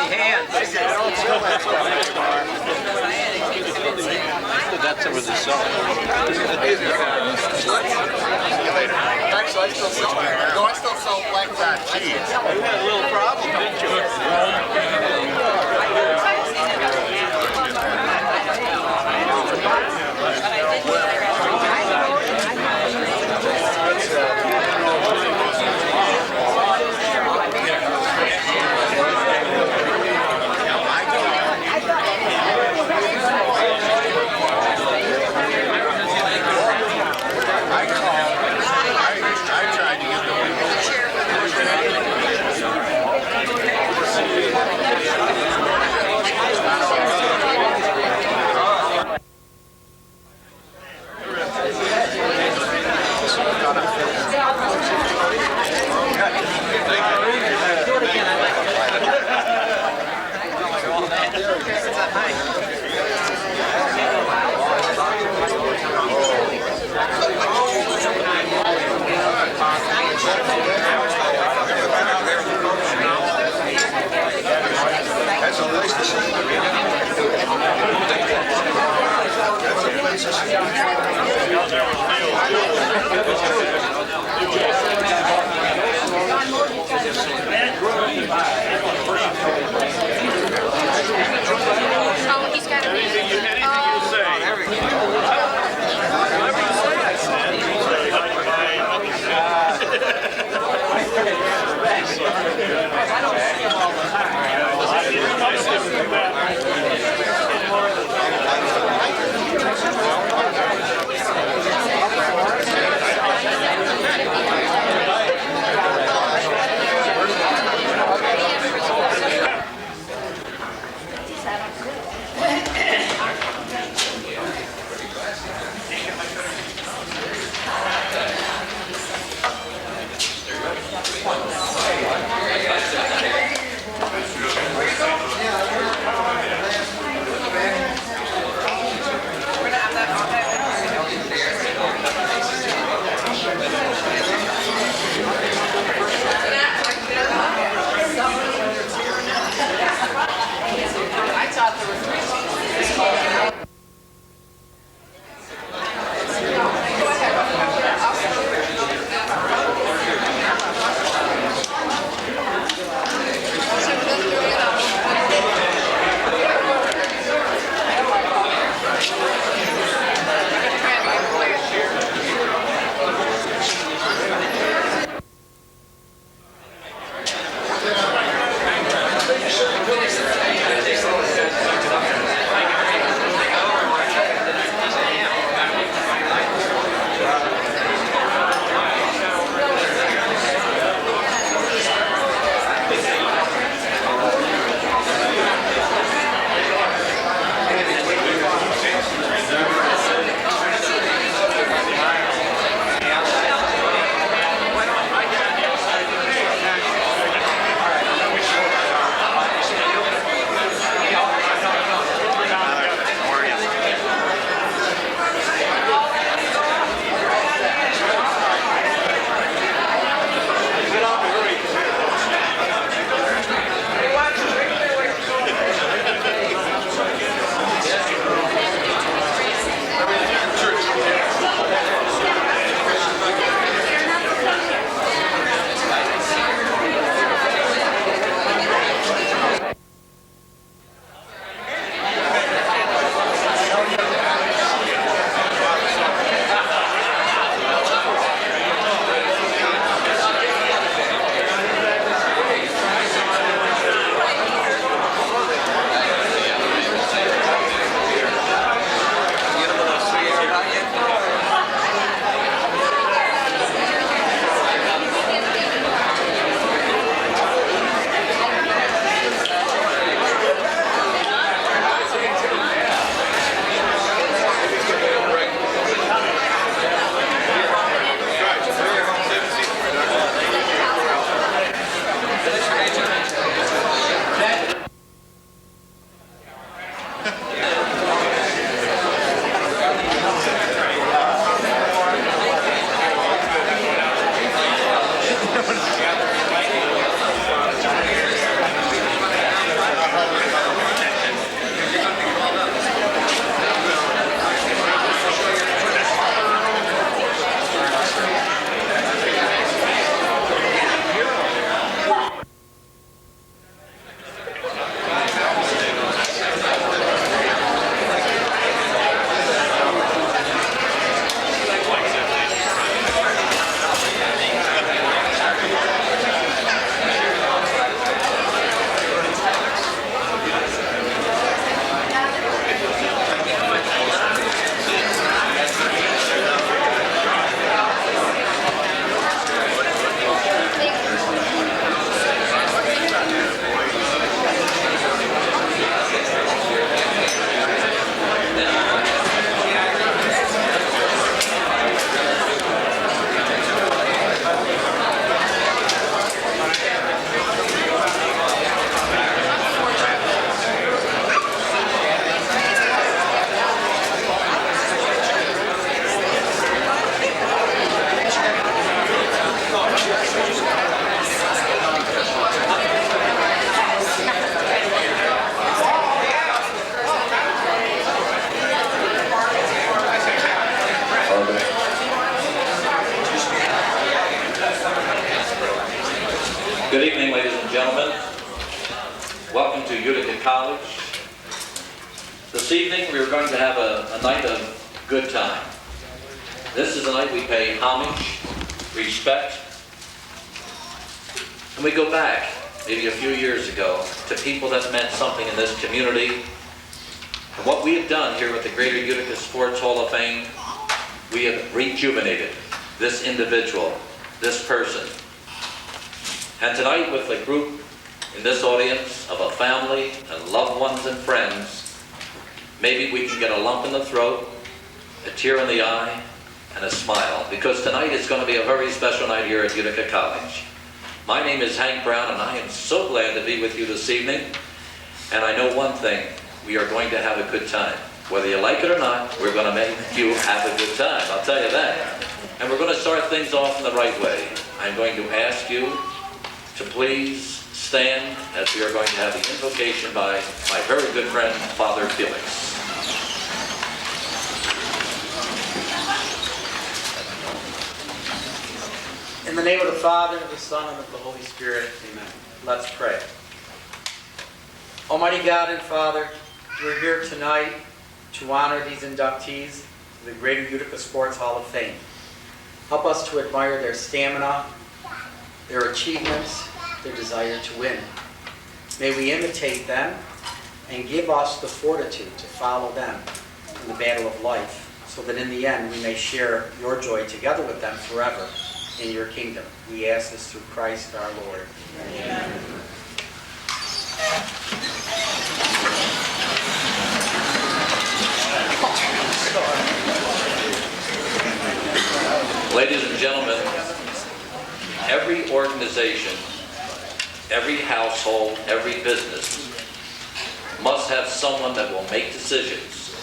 hands. That's over the cell. Actually, I still sell black fat cheese. You had a little problem, didn't you? I tried to get the Welcome to Utica College. This evening we are going to have a night of good time. This is a night we pay homage, respect, and we go back maybe a few years ago to people that meant something in this community. And what we have done here with the Greater Utica Sports Hall of Fame, we have rejuvenated this individual, this person. And tonight, with a group in this audience of a family and loved ones and friends, maybe we can get a lump in the throat, a tear in the eye, and a smile, because tonight is going to be a very special night here at Utica College. My name is Hank Brown, and I am so glad to be with you this evening. And I know one thing, we are going to have a good time. Whether you like it or not, we're going to make you have a good time, I'll tell you that. And we're going to start things off in the right way. I'm going to ask you to please stand as we are going to have the invocation by my very good friend, Father Felix. In the name of the Father, and of the Son, and of the Holy Spirit, amen. Let's pray. Almighty God and Father, we're here tonight to honor these inductees to the Greater Utica Sports Hall of Fame. Help us to admire their stamina, their achievements, their desire to win. May we imitate them and give us the fortitude to follow them in the battle of life, so that in the end we may share your joy together with them forever in your kingdom. We ask this through Christ our Lord. Amen. Ladies and gentlemen, every organization, every household, every business must have someone that will make decisions,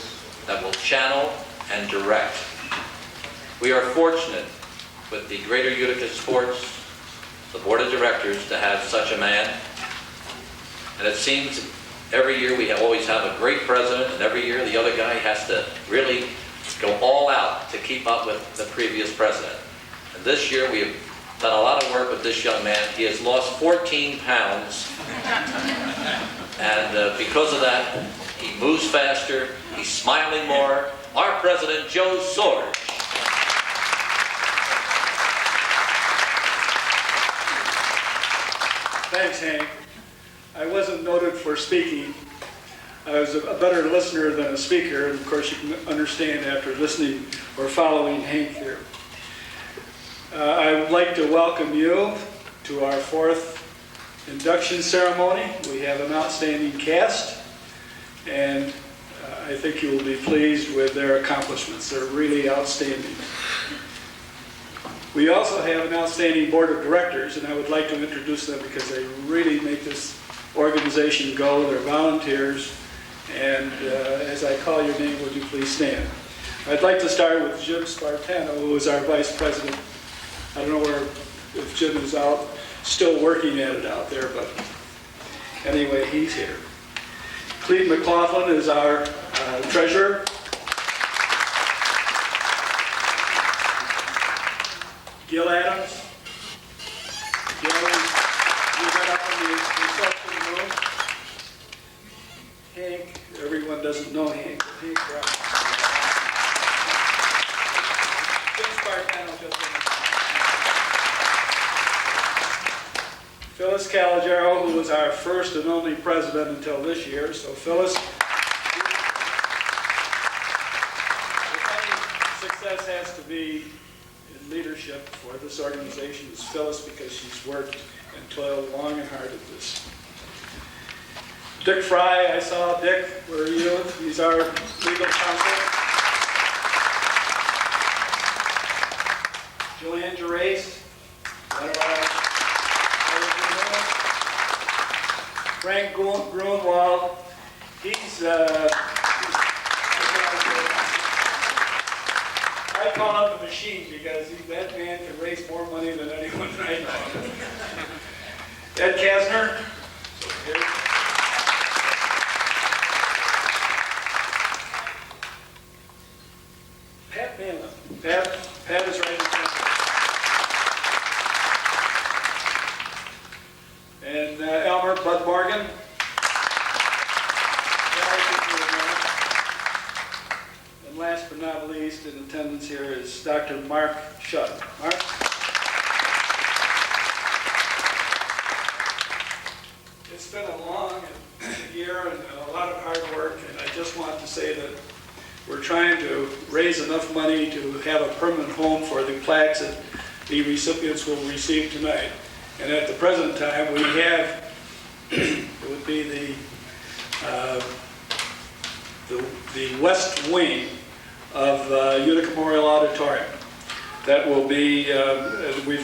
that will channel and direct. We are fortunate with the Greater Utica Sports, the Board of Directors, to have such a man. And it seems every year we always have a great president, and every year the other guy has to really go all out to keep up with the previous president. And this year we have done a lot of work with this young man. He has lost 14 pounds. And because of that, he moves faster, he's smiling more. Our president, Joe Sorge. Thanks, Hank. I wasn't noted for speaking. I was a better listener than a speaker, and of course you can understand after listening or following Hank here. I would like to welcome you to our fourth induction ceremony. We have an outstanding cast, and I think you will be pleased with their accomplishments. They're really outstanding. We also have an outstanding board of directors, and I would like to introduce them because they really make this organization go. They're volunteers, and as I call your name, would you please stand? I'd like to start with Jim Spartano, who is our vice president. I don't know if Jim is out, still working at it out there, but anyway, he's here. Cleve McLaughlin is our treasurer. Gil Adams. Gil, you got up in the reception room. Hank, everyone doesn't know Hank. Hank Brown. Jim Spartano just in. Phyllis Calogero, who was our first and only president until this year. So Phyllis, if any success has to be in leadership for this organization, is Phyllis, because she's worked and toiled long and hard at this. Dick Fry, I saw Dick, where are you? He's our legal counsel. Joanne Gerace, Frank Grunwald, he's, I call him the machine because that man can raise more money than anyone I know. Ed Kasner, Pat Manlin. Pat is right in front. And Elmer Bud Morgan. least in attendance here is Dr. Mark Shutt. Mark? It's been a long year and a lot of hard work, and I just want to say that we're trying to raise enough money to have a permanent home for the plaques that the recipients will receive tonight. And at the present time, we have, it would be the west wing of Utica Memorial Auditorium. That will be, we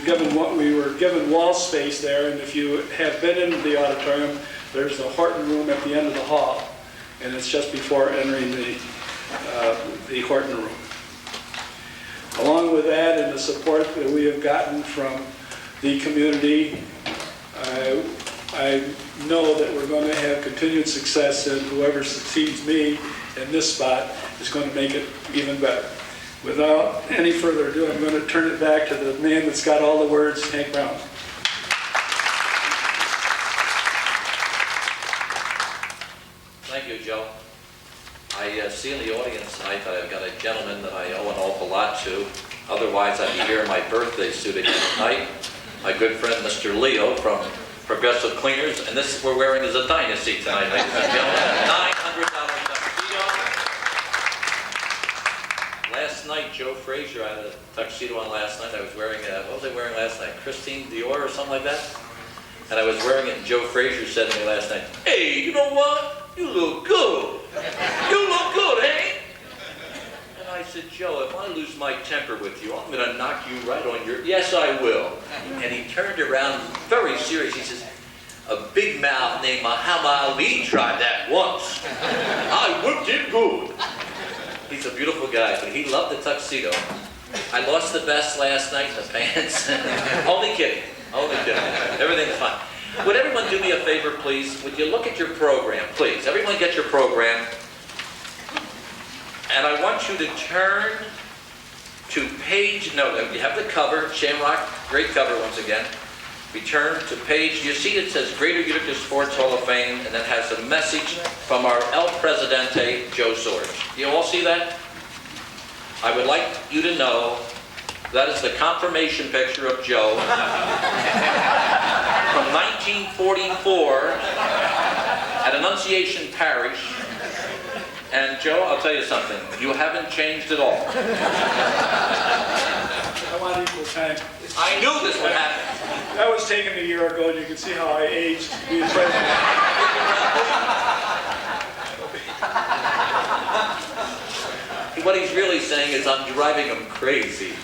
were given wall space there, and if you have been into the auditorium, there's the Horton room at the end of the hall, and it's just before entering the Horton room. Along with that, and the support that we have gotten from the community, I know that we're going to have continued success, and whoever succeeds me in this spot is going to make it even better. Without any further ado, I'm going to turn it back to the man that's got all the words, Hank Brown. Thank you, Joe. I see in the audience tonight that I've got a gentleman that I owe an awful lot to. Otherwise, I'd be here in my birthday suit again tonight. My good friend, Mr. Leo from Progressive Cleaners, and this we're wearing is a dynasty tonight, ladies and gentlemen. $900 tuxedo. Last night, Joe Frazier, I had a tuxedo on last night. I was wearing, what was I wearing last night? Christine Dior or something like that? And I was wearing it, and Joe Frazier said to me last night, "Hey, you know what? You look good. You look good, eh?" And I said, "Joe, if I lose my temper with you, I'm going to knock you right on your..." "Yes, I will." And he turned around, very serious. He says, "A big mouth named Muhammad Ali tried that once. I whipped it good." He's a beautiful guy, but he loved the tuxedo. I lost the best last night in the pants. Only kidding. Only kidding. Everything's fine. Would everyone do me a favor, please? Would you look at your program, please? Everyone get your program. And I want you to turn to page, no, you have the cover, Shamrock, great cover once again. We turn to page, you see it says Greater Utica Sports Hall of Fame, and it has a message from our El Presidente, Joe Sorge. You all see that? I would like you to know that is the confirmation picture of Joe from 1944 at Annunciation Parish. And Joe, I'll tell you something, you haven't changed at all. I want equal time. I knew this would happen. That was taken a year ago, and you can see how I aged being president. What he's really saying is I'm driving him crazy.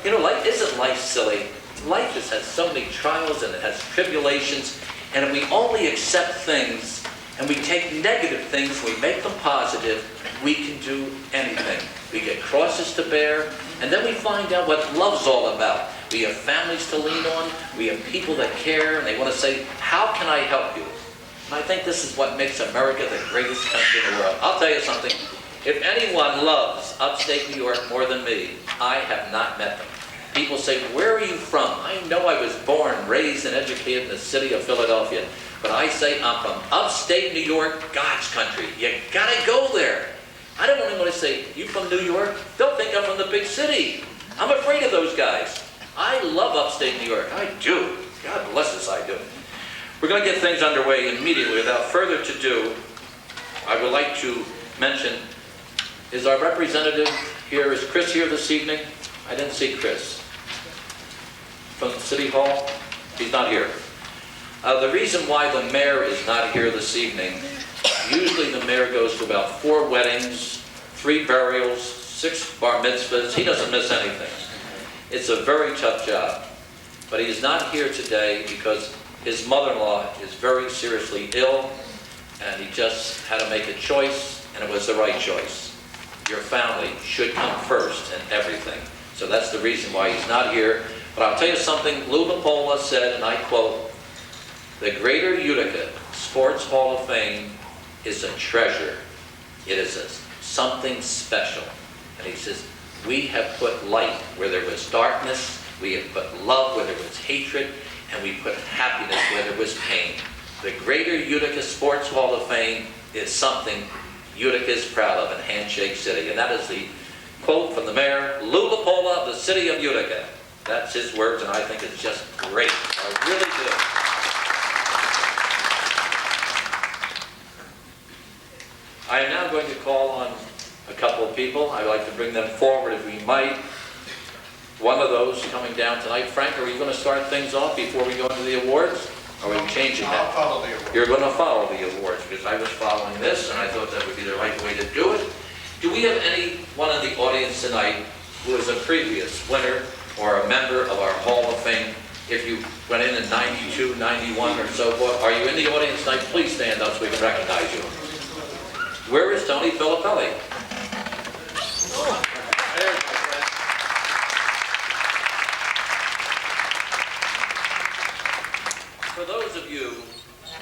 You know, isn't life silly? Life has so many trials and it has tribulations, and if we only accept things and we take negative things, we make them positive, we can do anything. We get crosses to bear, and then we find out what love's all about. We have families to lean on, we have people that care, and they want to say, "How can I help you?" And I think this is what makes America the greatest country in the world. I'll tell you something. If anyone loves upstate New York more than me, I have not met them. People say, "Where are you from?" I know I was born, raised, and educated in the city of Philadelphia. But I say I'm from upstate New York, God's country. You gotta go there. I don't want anyone to say, "You from New York?" They'll think I'm from the big city. I'm afraid of those guys. I love upstate New York. I do. God bless us, I do. We're going to get things underway immediately. Without further ado, I would like to mention, is our representative here? Is Chris here this evening? I didn't see Chris. From City Hall? He's not here. The reason why the mayor is not here this evening, usually the mayor goes to about 4 weddings, 3 burials, 6 bar mitzvahs. He doesn't miss anything. It's a very tough job. But he is not here today because his mother-in-law is very seriously ill, and he just had to make a choice, and it was the right choice. Your family should come first in everything. So that's the reason why he's not here. But I'll tell you something Lou Lapola said, and I quote, "The Greater Utica Sports Hall of Fame is a treasure. It is something special." And he says, "We have put light where there was darkness, we have put love where there was hatred, and we put happiness where there was pain. The Greater Utica Sports Hall of Fame is something Utica is proud of in Handshake City." And that is the quote from the mayor, Lou LaPola of the city of Utica. That's his words, and I think it's just great. I really do. I am now going to call on a couple of people. I'd like to bring them forward if we might. One of those coming down tonight. Frank, are you going to start things off before we go into the awards? Or are we changing that? I'll follow the award. You're going to follow the awards, because I was following this, and I thought that would be the right way to do it. Do we have anyone in the audience tonight who is a previous winner or a member of our Hall of Fame? If you went in 92, 91, or so forth, are you in the audience tonight? Please stand up so we can recognize you. Where is Tony Filippelli? There's my friend. For those of you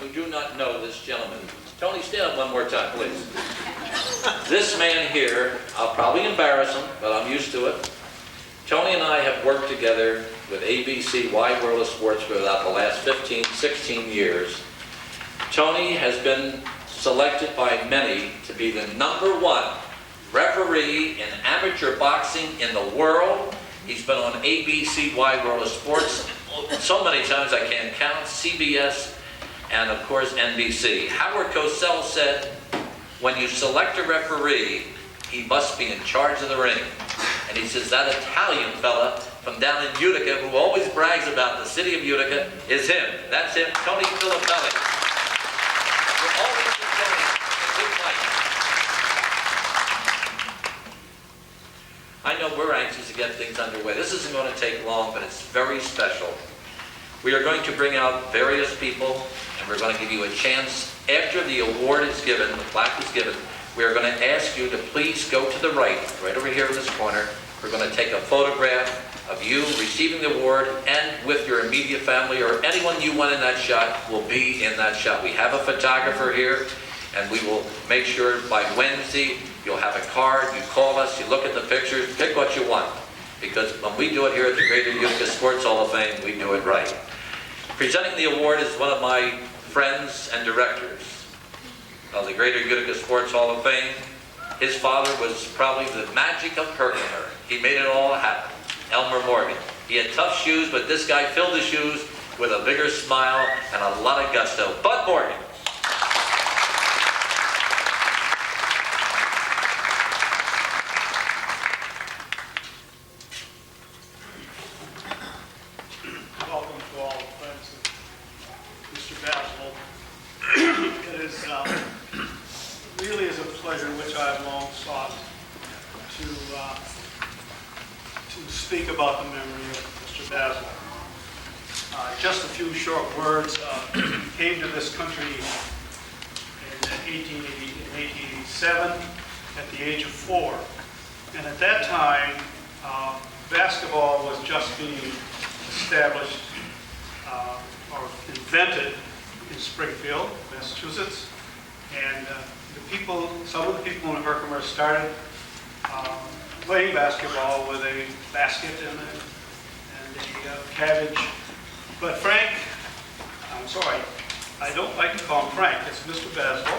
who do not know this gentleman, Tony, stand up one more time, please. This man here, I'll probably embarrass him, but I'm used to it. Tony and I have worked together with ABC Wide World of Sports for about the last 15, 16 years. Tony has been selected by many to be the #1 referee in amateur boxing in the world. He's been on ABC Wide World of Sports so many times I can't count, CBS, and of course NBC. Howard Cosell said, when you select a referee, he must be in charge of the ring. And he says that Italian fella from down in Utica, who always brags about the city of Utica, is him. That's him, Tony Filippelli. We're always with Tony. Good fight. I know we're anxious to get things underway. This isn't going to take long, but it's very special. We are going to bring out various people, and we're going to give you a chance. After the award is given, the plaque is given, we are going to ask you to please go to the right over here in this corner. We're going to take a photograph of you receiving the award, and with your immediate family or anyone you want in that shot will be in that shot. We have a photographer here, and we will make sure by Wednesday you'll have a card. You call us, you look at the pictures, pick what you want. Because when we do it here at the Greater Utica Sports Hall of Fame, we do it right. Presenting the award is one of my friends and directors of the Greater Utica Sports Hall of Fame. His father was probably the magic of Herkimer. He made it all happen. Elmer Morgan. He had tough shoes, but this guy filled the shoes with a bigger smile and a lot of gusto. Bud Morgan. Welcome to all the friends of Mr. Basil. It is really is a pleasure which I have long sought to speak about the memory of Mr. Basil. Just a few short words. Came to this country in 1887 at the age of 4. And at that time, basketball was just being established or invented in Springfield, Massachusetts. And some of the people in Herkimer started playing basketball with a basket and a cabbage. But Frank, I'm sorry, I don't like to call him Frank. It's Mr. Basil.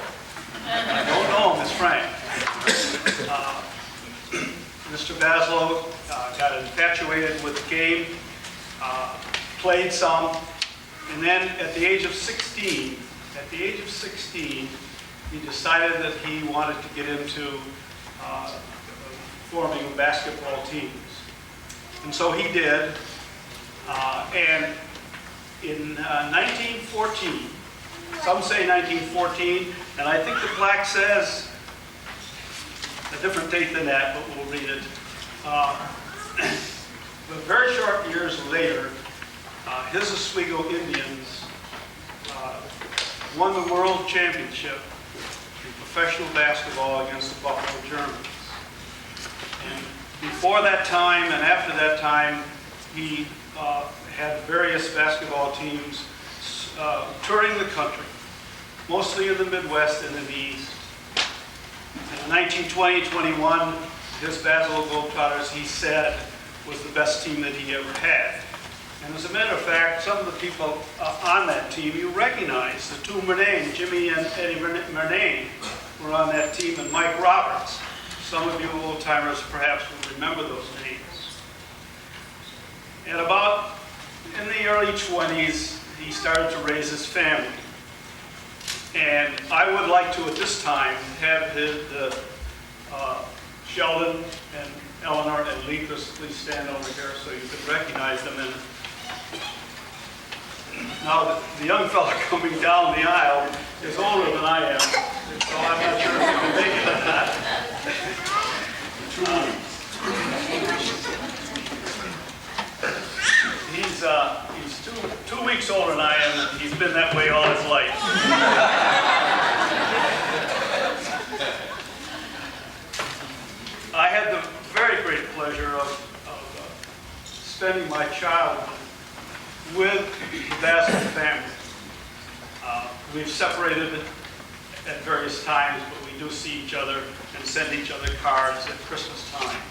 I don't know him as Frank. Mr. Basil got infatuated with the game, played some, and then at the age of 16, he decided that he wanted to get into forming basketball teams. And so he did. And in 1914, some say 1914, and I think the plaque says a different date than that, but we'll read it. But very short years later, his Oswego Indians won the world championship in professional basketball against the Buffalo Germans. And before that time and after that time, he had various basketball teams touring the country, mostly in the Midwest and in the East. In 1920-21, his Basil Globetrotters, he said, was the best team that he ever had. And as a matter of fact, some of the people on that team you recognize. The two Murnane, Jimmy and Eddie Murnane, were on that team, and Mike Roberts. Some of you old-timers perhaps will remember those names. And about in the early 20s, he started to raise his family. And I would like to, at this time, have Sheldon and Eleanor and Lee, please stand over here so you can recognize them. And now, the young fella coming down the aisle is older than I am, so I'm not sure if he can make it or not. He's two weeks older than I am, and he's been that way all his life. I had the very great pleasure of spending my childhood with the Basil family. We've separated at various times, but we do see each other and send each other cards at Christmas time.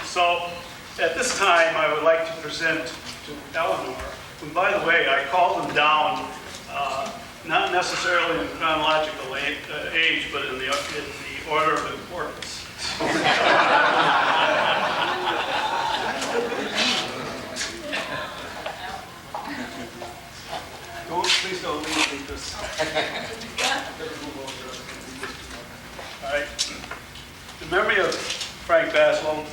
So, at this time, I would like to present to Eleanor, who, by the way, I called them down, not necessarily in chronological age, but in the order of importance. Please don't leave this. All right. In memory of Frank Basil,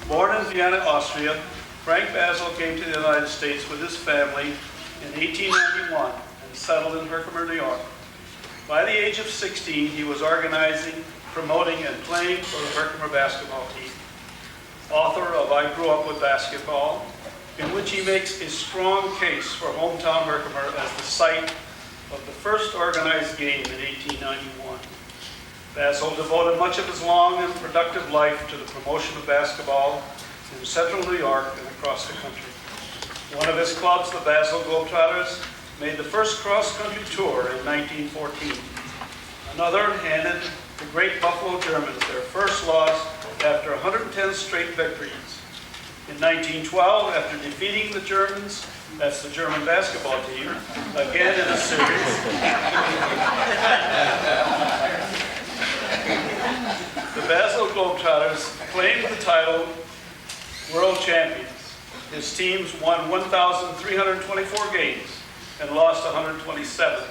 born in Vienna, Austria, Frank Basil came to the United States with his family in 1891 and settled in Herkimer, New York. By the age of 16, he was organizing, promoting, and playing for the Herkimer basketball team. Author of I Grew Up with Basketball, in which he makes a strong case for hometown Herkimer as the site of the first organized game in 1891. Basil devoted much of his long and productive life to the promotion of basketball in central New York and across the country. One of his clubs, the Basil Globetrotters, made the first cross-country tour in 1914. Another handed the great Buffalo Germans their first loss after 110 straight victories. In 1912, after defeating the Germans, that's the German basketball team, again in a series, the Basil Globetrotters claimed the title World Champions. His teams won 1,324 games and lost 127,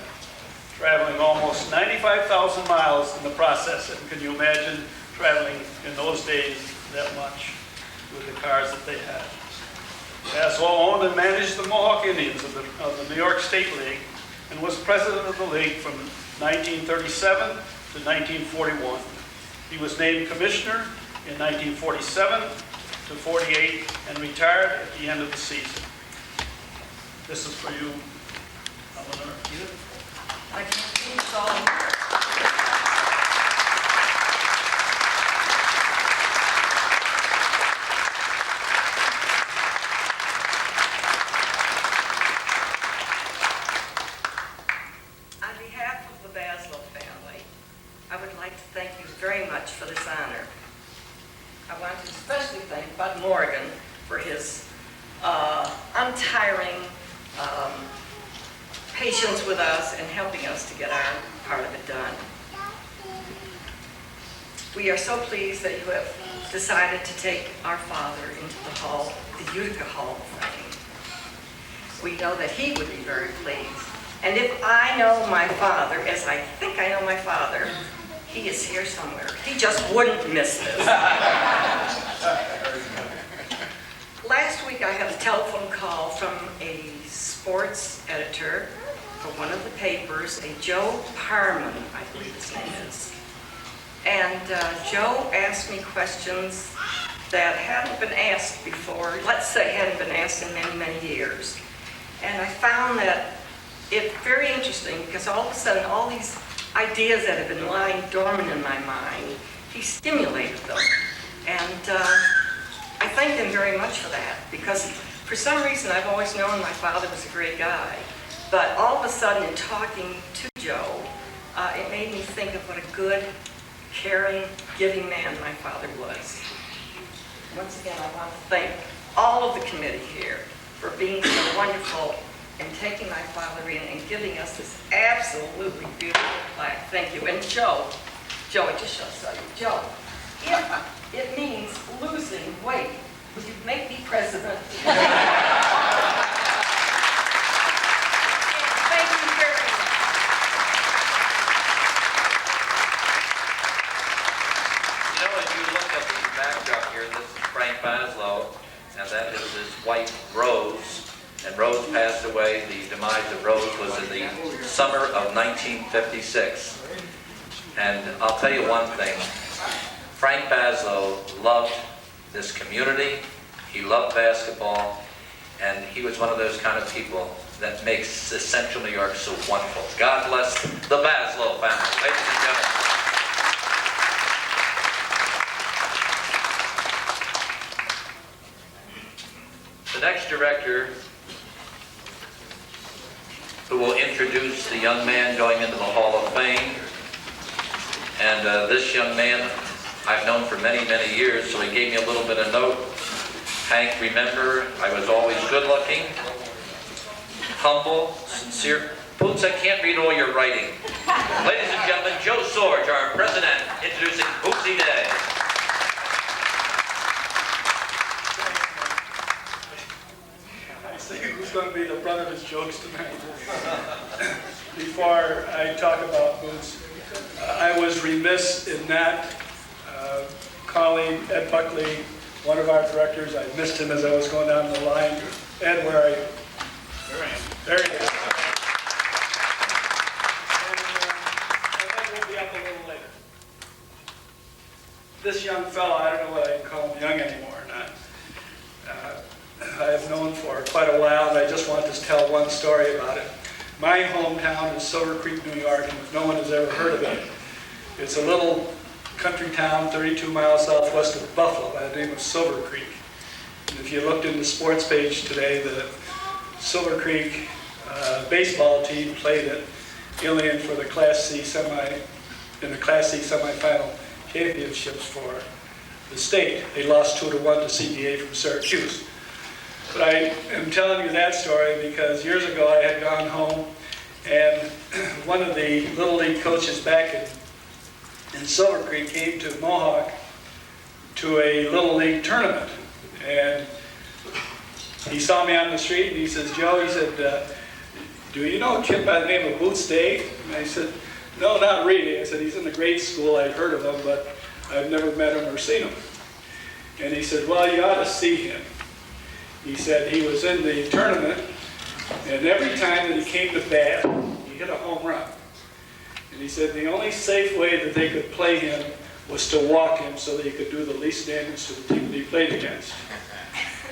traveling almost 95,000 miles in the process. And can you imagine traveling in those days that much with the cars that they had? Basil owned and managed the Mohawk Indians of the New York State League and was president of the league from 1937 to 1941. He was named commissioner in 1947 to 48 and retired at the end of the season. This is for you, Eleanor. I can so. I would like to thank you very much for this honor. I want to especially thank Bud Morgan for his untiring patience with us and helping us to get our part of it done. We are so pleased that you have decided to take our father into the hall, the Utica Hall of Fame. We know that he would be very pleased. And if I know my father, as I think I know my father, he is here somewhere. He just wouldn't miss this. Last week I had a telephone call from a sports editor for one of the papers, a Joe Parman, I believe his name is. And Joe asked me questions that hadn't been asked before, let's say hadn't been asked in many, many years. And I found that it's very interesting because all of a sudden all these ideas that have been lying dormant in my mind, he stimulated them. And I thank him very much for that because for some reason I've always known my father was a great guy. But all of a sudden in talking to Joe, it made me think of what a good, caring, giving man my father was. Once again, I want to thank all of the committee here for being so wonderful and taking my father in and giving us this absolutely beautiful plaque. Thank you. And Joe, I just shall tell you, Joe, if it means losing weight, would you make me president? Thank you very much. You know, as you look at the backdrop here, this is Frank Baslow, and that is his wife, Rose. And Rose passed away. The demise of Rose was in the summer of 1956. And I'll tell you one thing. Frank Baslow loved this community. He loved basketball. And he was one of those kind of people that makes the Central New York so wonderful. God bless the Baslow family. Ladies and gentlemen. The next director who will introduce the young man going into the Hall of Fame. And this young man I've known for many, many years, so he gave me a little bit of note. Hank, remember, I was always good looking, humble, sincere. Boots, I can't read all your writing. Ladies and gentlemen, Joe Sorge, our president, introducing Bootsy Day. I see who's going to be the brother of his jokes tonight. Before I talk about Boots, I was remiss in not calling Ed Buckley, one of our directors. I missed him as I was going down the line. Ed, where are you? There I am. There he is. And Ed will be up a little later. This young fellow, I don't know whether I can call him young anymore or not. I have known for quite a while, and I just want to tell one story about it. My hometown is Silver Creek, New York, and if no one has ever heard of it, it's a little country town 32 miles southwest of Buffalo by the name of Silver Creek. And if you looked in the sports page today, the Silver Creek baseball team played at Ilion for the Class C semifinal championships for the state. They lost 2-1 to CBA from Syracuse. But I am telling you that story because years ago I had gone home and one of the Little League coaches back in Silver Creek came to Mohawk to a Little League tournament. And he saw me on the street and he says, Joe, he said, do you know a kid by the name of Boots Day? And I said, no, not really. I said, he's in the grade school. I'd heard of him, but I've never met him or seen him. And he said, well, you ought to see him. He said he was in the tournament, and every time that he came to bat, he hit a home run. And he said the only safe way that they could play him was to walk him so that he could do the least damage to the team that he played against.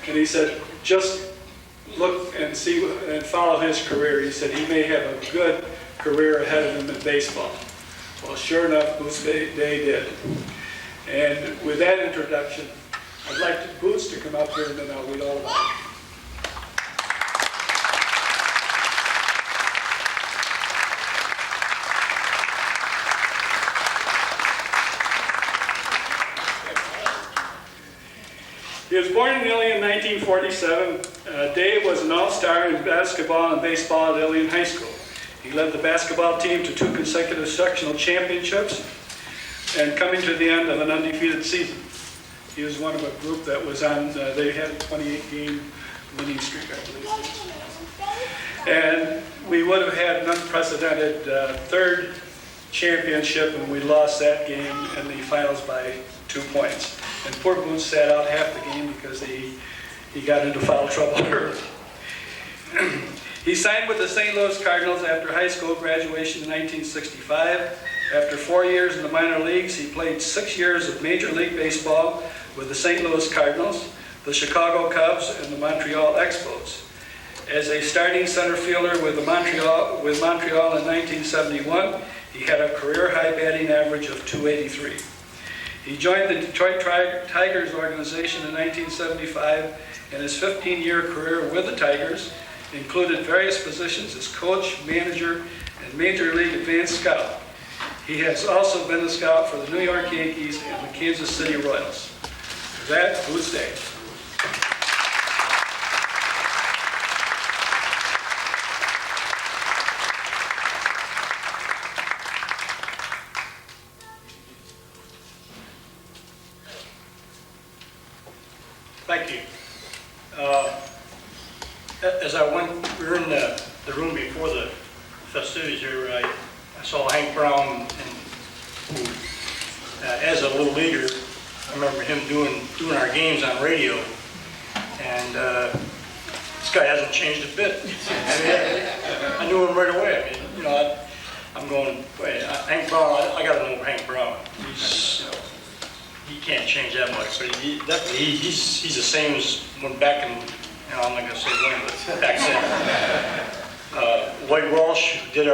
And he said, just look and see and follow his career. He said he may have a good career ahead of him in baseball. Well, sure enough, Boots Day did. And with that introduction, I'd like Boots to come up here and then I'll read all about it. He was born in Ilion in 1947. Dave was an all-star in basketball and baseball at Ilion High School. He led the basketball team to 2 consecutive sectional championships and coming to the end of an undefeated season. He was one of a group that was on, they had a 28-game winning streak, I believe. And we would have had an unprecedented third championship, and we lost that game in the finals by 2 points. And poor Boots sat out half the game because he got into foul trouble early. He signed with the St. Louis Cardinals after high school graduation in 1965. After 4 years in the minor leagues, he played 6 years of Major League Baseball with the St. Louis Cardinals, the Chicago Cubs, and the Montreal Expos. As a starting center fielder with Montreal in 1971, he had a career-high batting average of .283. He joined the Detroit Tigers organization in 1975, and his 15-year career with the Tigers included various positions as coach, manager, and Major League Advanced Scout. He has also been a scout for the New York Yankees and the Kansas City Royals. With that, Boots Day. As we were in the room before the festivities here, I saw Hank Brown, and who, as a little leaguer, I remember him doing our games on radio, and this guy hasn't changed a bit. I knew him right away. I mean, I'm going, wait, Hank Brown, I got to know Hank Brown. He can't change that much, but he's the same as when back in, I'm not going to say when, but back then. White Walsh did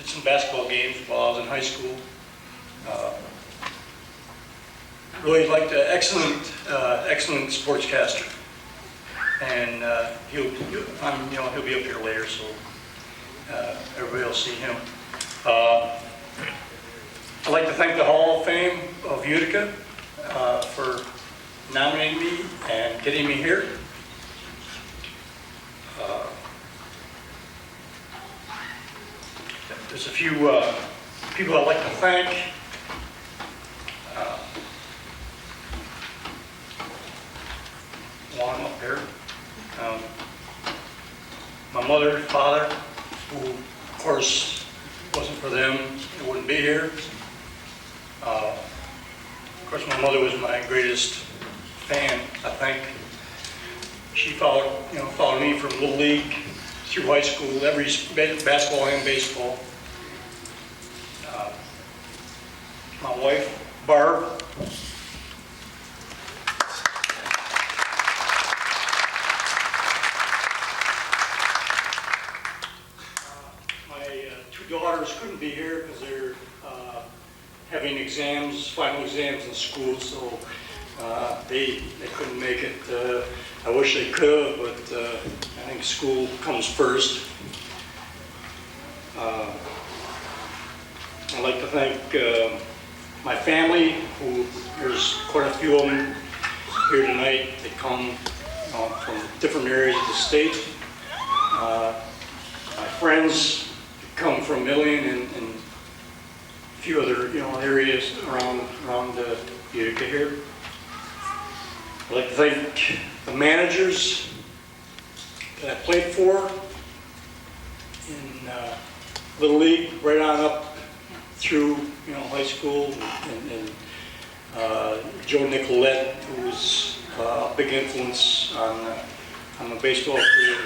some basketball games while I was in high school. Really liked an excellent sportscaster, and he'll be up here later, so everybody will see him. I'd like to thank the Hall of Fame of Utica for nominating me and getting me here. There's a few people I'd like to thank. One up here. My mother, father, who of course wasn't for them, it wouldn't be here. Of course, my mother was my greatest fan, I think. She followed me from Little League through high school, every basketball and baseball. My wife, Barb. My two daughters couldn't be here because they're having final exams in school, so they couldn't make it. I wish they could, but I think school comes first. I'd like to thank my family, who there's quite a few of them here tonight. They come from different areas of the state. My friends come from Million and a few other areas around Utica here. I'd like to thank the managers that I played for in Little League, right on up through high school, and Joe Nicolette, who was a big influence on the baseball career,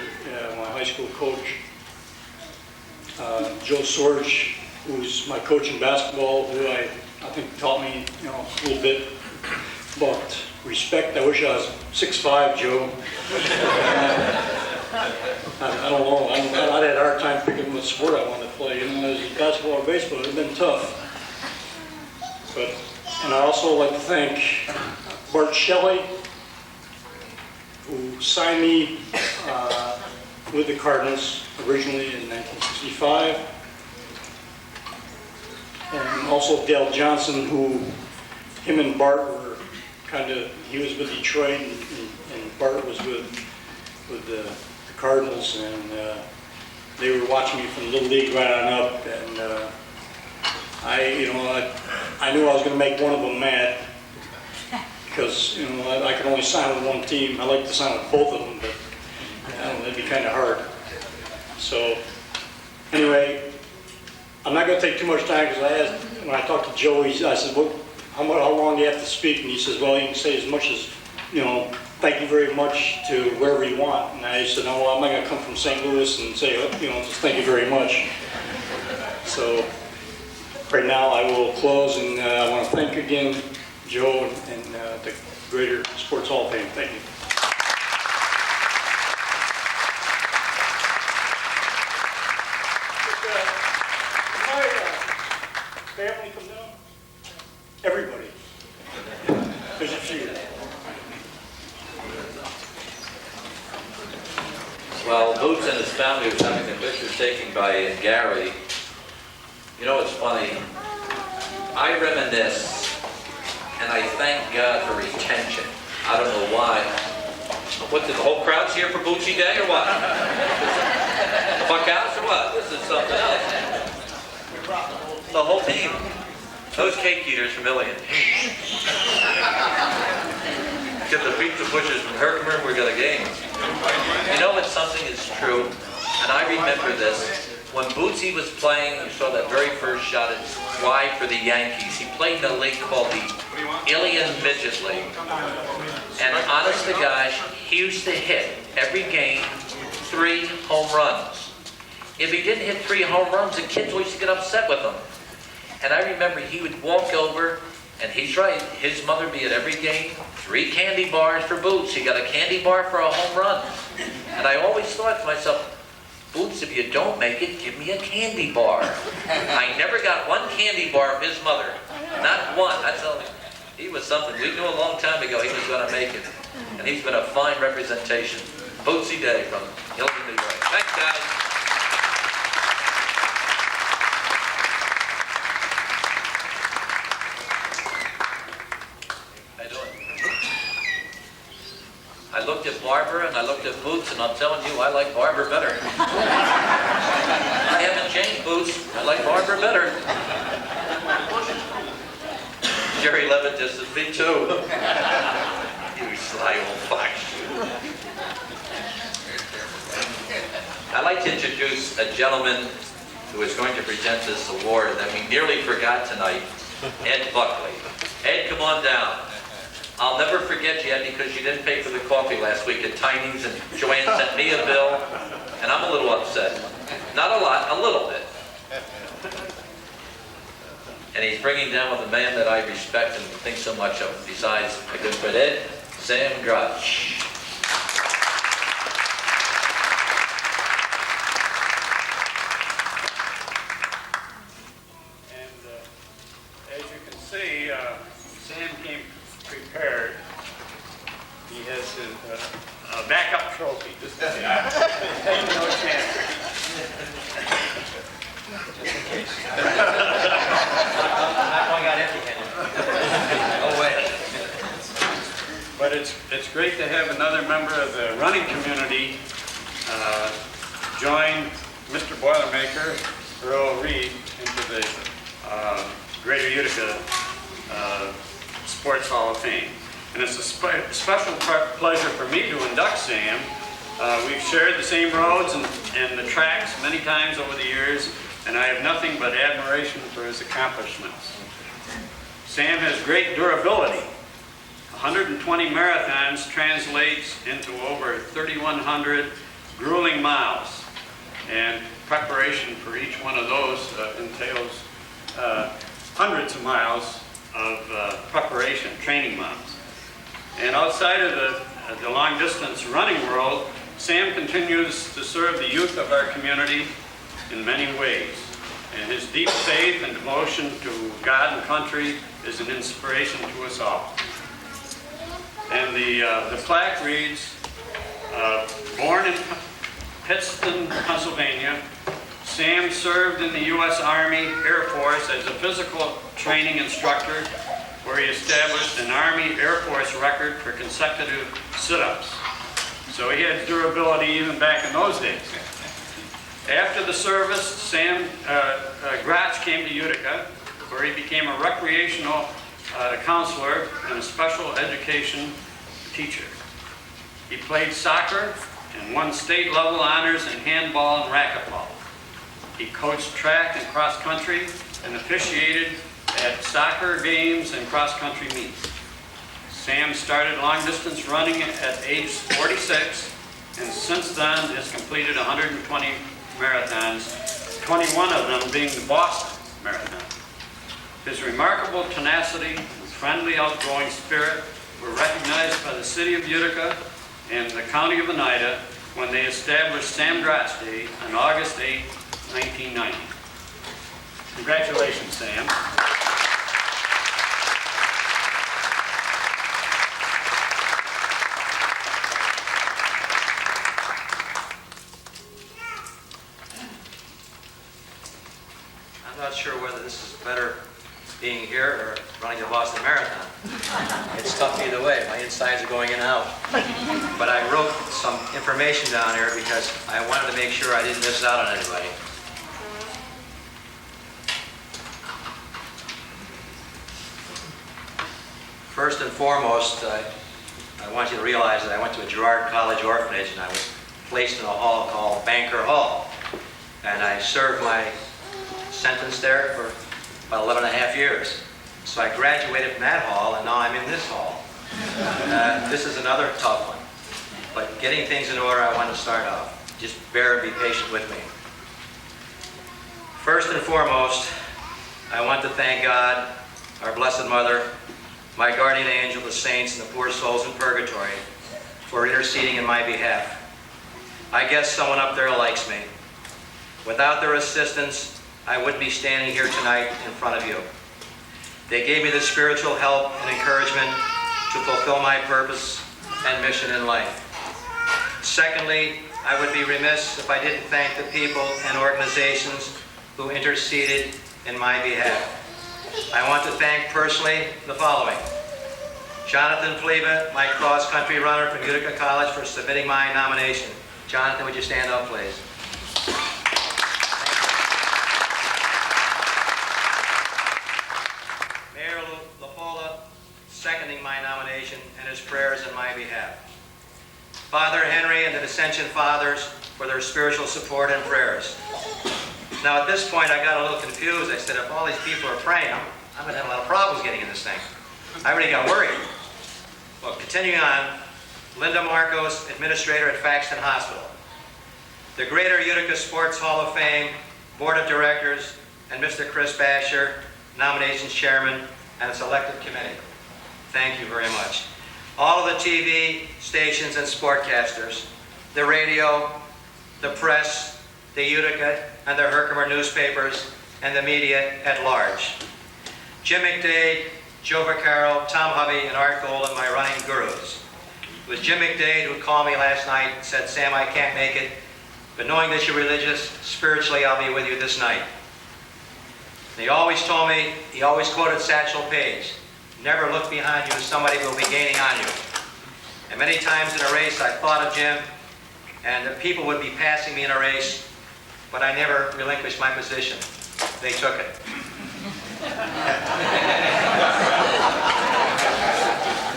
my high school coach. Joe Sorge, who's my coach in basketball, who I think taught me a little bit about respect. I wish I was 6'5", Joe. I don't know. I had a hard time picking what sport I wanted to play. As basketball or baseball, it would have been tough. And I also like to thank Bart Shelley, who signed me with the Cardinals originally in 1965. And also Dale Johnson, him and Bart were he was with Detroit and Bart was with the Cardinals, and they were watching me from Little League right on up, and I knew I was going to make one of them mad, because I could only sign with one team. I like to sign with both of them, but that'd be kind of hard. So anyway, I'm not going to take too much time, because when I talked to Joe, I said, "Well, how long do you have to speak?" And he says, "Well, you can say as much as, thank you very much to wherever you want." And I said, "No, I'm not going to come from St. Louis and say, just thank you very much." So right now I will close, and I want to thank again Joe and the Greater Sports Hall of Fame. Thank you. Family come down? Everybody. There's a few. Well, Boots and his family was having the pictures taken by Gary. It's funny. I reminisce, and I thank God for retention. I don't know why. What, did the whole crowd's here for Bootsy Day or what? Fuck house or what? This is something else. The whole team. Those cake eaters from Million. get the pizza pushers from Herkimer, we got a game. You know when something is true, and I remember this, when Bootsy was playing, you saw that very first shot at wide for the Yankees. He played in a league called the Ilian Midget League. And honest to gosh, he used to hit every game 3 home runs. If he didn't hit 3 home runs, the kids used to get upset with him. And I remember he would walk over, and he's right, his mother would be at every game, 3 candy bars for Boots. He got a candy bar for a home run. And I always thought to myself, Boots, if you don't make it, give me a candy bar. I never got 1 candy bar from his mother. Not one. I tell you, he was something. We knew a long time ago he was going to make it. And he's been a fine representation. Bootsy Day from Hilton, New York. Thanks, guys. How you doing? I looked at Barbara and I looked at Boots, and I'm telling you, I like Barbara better. I haven't changed, Boots. I like Barbara better. Jerry Levitt just says, me too. You sly old fox. I'd like to introduce a gentleman who is going to present this award that we nearly forgot tonight, Ed Buckley. Ed, come on down. I'll never forget you, Ed, because you didn't pay for the coffee last week at Tiny's, and Joanne sent me a bill, and I'm a little upset. Not a lot, a little bit. And he's bringing down with a man that I respect and think so much of, besides my good friend Ed, Sam Grudge. And as you can see, Sam came prepared. He has his backup trophy. Just no chance. Just in case. I'm not going out empty-handed. No way. But it's great to have another member of the running community join Mr. Boilermaker, Earl Reed, into the Greater Utica Sports Hall of Fame. And it's a special pleasure for me to induct Sam. We've shared the same roads and the tracks many times over the years, and I have nothing but admiration for his accomplishments. Sam has great durability. 120 marathons translates into over 3,100 grueling miles, and preparation for each one of those entails hundreds of miles of preparation, training miles. And outside of the long-distance running world, Sam continues to serve the youth of our community in many ways. And his deep faith and devotion to God and country is an inspiration to us all. And the plaque reads, born in Pittston, Pennsylvania, Sam served in the U.S. Army Air Force as a physical training instructor, where he established an Army Air Force record for consecutive sit-ups. So he had durability even back in those days. After the service, Sam Gratz came to Utica, where he became a recreational counselor and a special education teacher. He played soccer and won state-level honors in handball and racquetball. He coached track and cross-country and officiated at soccer games and cross-country meets. Sam started long-distance running at age 46, and since then has completed 120 marathons, 21 of them being the Boston Marathon. His remarkable tenacity and friendly, outgoing spirit were recognized by the city of Utica and the county of Oneida when they established Sam Gratz Day on August 8, 1990. Congratulations, Sam. I'm not sure whether this is better being here or running the Boston Marathon. It's tough either way. My insides are going in and out. But I wrote some information down here because I wanted to make sure I didn't miss out on anybody. First and foremost, I want you to realize that I went to a Girard College orphanage and I was placed in a hall called Banker Hall. And I served my sentence there for about 11 and a half years. So I graduated from that hall and now I'm in this hall. This is another tough one. But getting things in order, I want to start off. Just bear and be patient with me. First and foremost, I want to thank God, our Blessed Mother, my guardian angel, the saints, and the poor souls in purgatory for interceding in my behalf. I guess someone up there likes me. Without their assistance, I wouldn't be standing here tonight in front of you. They gave me the spiritual help and encouragement to fulfill my purpose and mission in life. Secondly, I would be remiss if I didn't thank the people and organizations who interceded in my behalf. I want to thank personally the following. Jonathan Pleva, my cross-country runner from Utica College, for submitting my nomination. Jonathan, would you stand up, please? Mayor LaPola, seconding my nomination and his prayers in my behalf. Father Henry and the Dissension Fathers for their spiritual support and prayers. Now at this point I got a little confused. I said, if all these people are praying, I'm going to have a lot of problems getting in this thing. I already got worried. Well, continuing on, Linda Marcos, Administrator at Faxton Hospital. The Greater Utica Sports Hall of Fame, Board of Directors, and Mr. Chris Basher, Nominations Chairman, and its elected committee. Thank you very much. All of the TV stations and sportcasters, the radio, the press, the Utica and the Herkimer newspapers, and the media at large. Jim McDade, Joe Vaccaro, Tom Hovey, and Art Golden, my running gurus. It was Jim McDade who called me last night and said, Sam, I can't make it, but knowing that you're religious, spiritually I'll be with you this night. And he always told me, he always quoted Satchel Paige, never look behind you as somebody who will be gaining on you. And many times in a race I thought of Jim, and the people would be passing me in a race, but I never relinquished my position. They took it.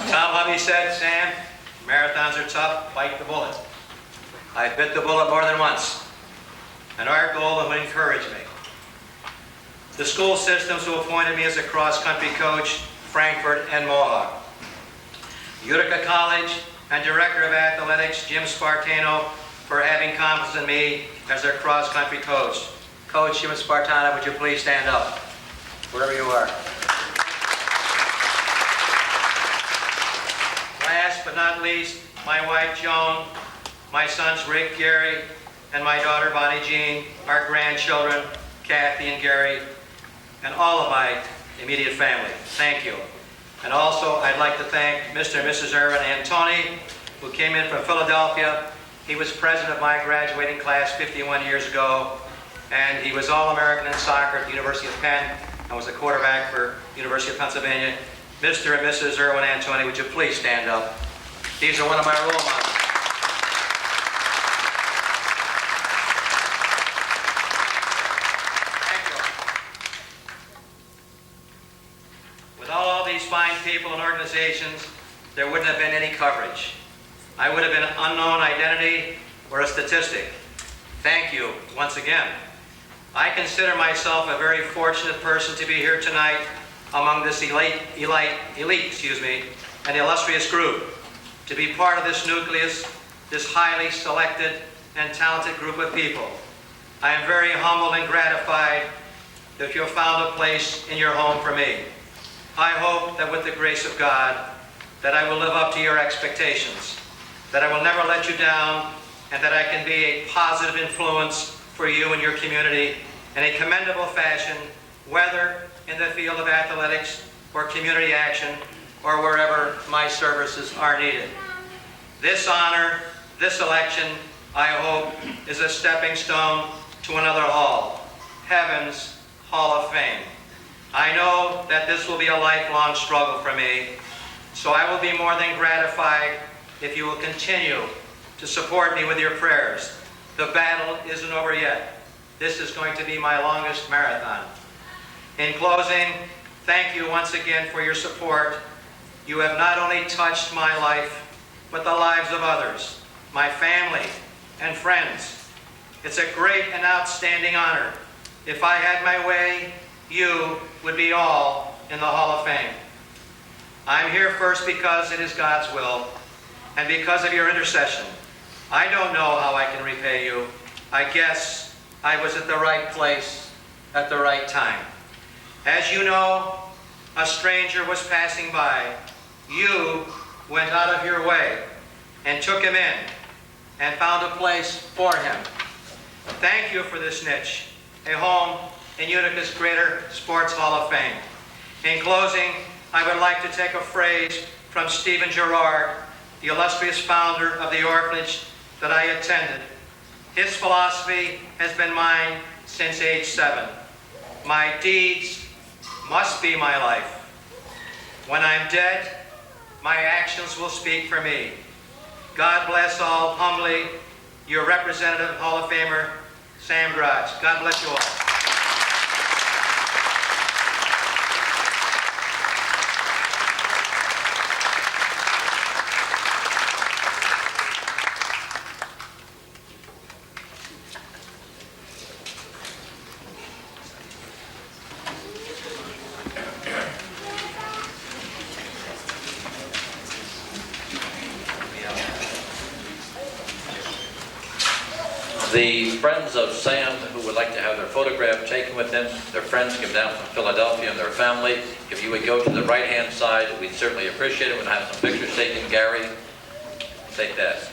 Tom Hovey said, Sam, marathons are tough, bite the bullet. I bit the bullet more than once. And Art Golden would encourage me. The school systems who appointed me as a cross-country coach, Frankfurt and Mohawk. Utica College and Director of Athletics, Jim Spartano, for having confidence in me as their cross-country coach. Coach Jim Spartano, would you please stand up, wherever you are. Last but not least, my wife Joan, my sons Rick, Gary, and my daughter Bonnie Jean, our grandchildren, Kathy and Gary, and all of my immediate family. Thank you. And also, I'd like to thank Mr. and Mrs. Irvin Antoni, who came in from Philadelphia. He was president of my graduating class 51 years ago, and he was All-American in soccer at the University of Penn, and was a quarterback for University of Pennsylvania. Mr. and Mrs. Irvin Antoni, would you please stand up? These are one of my role models. Without all these fine people and organizations, there wouldn't have been any coverage. I would have been an unknown identity or a statistic. Thank you once again. I consider myself a very fortunate person to be here tonight among this elite, and illustrious group, to be part of this nucleus, this highly selected and talented group of people. I am very humbled and gratified that you have found a place in your home for me. I hope that with the grace of God, that I will live up to your expectations, that I will never let you down, and that I can be a positive influence for you and your community in a commendable fashion, whether in the field of athletics or community action or wherever my services are needed. This honor, this election, I hope, is a stepping stone to another hall, Heaven's Hall of Fame. I know that this will be a lifelong struggle for me, so I will be more than gratified if you will continue to support me with your prayers. The battle isn't over yet. This is going to be my longest marathon. In closing, thank you once again for your support. You have not only touched my life, with the lives of others, my family and friends. It's a great and outstanding honor. If I had my way, you would be all in the Hall of Fame. I'm here first because it is God's will and because of your intercession. I don't know how I can repay you. I guess I was at the right place at the right time. As you know, a stranger was passing by. You went out of your way and took him in and found a place for him. Thank you for this niche, a home in Utica's Greater Sports Hall of Fame. In closing, I would like to take a phrase from Stephen Gerard, the illustrious founder of the orphanage that I attended. His philosophy has been mine since age 7. My deeds must be my life. When I'm dead, my actions will speak for me. God bless all. Humbly, your representative, Hall of Famer, Sam Grudge. God bless you all. The friends of Sam who would like to have their photograph taken with him, their friends come down from Philadelphia and their family. If you would go to the right-hand side, we'd certainly appreciate it. We'll have some pictures taken. Gary, take that.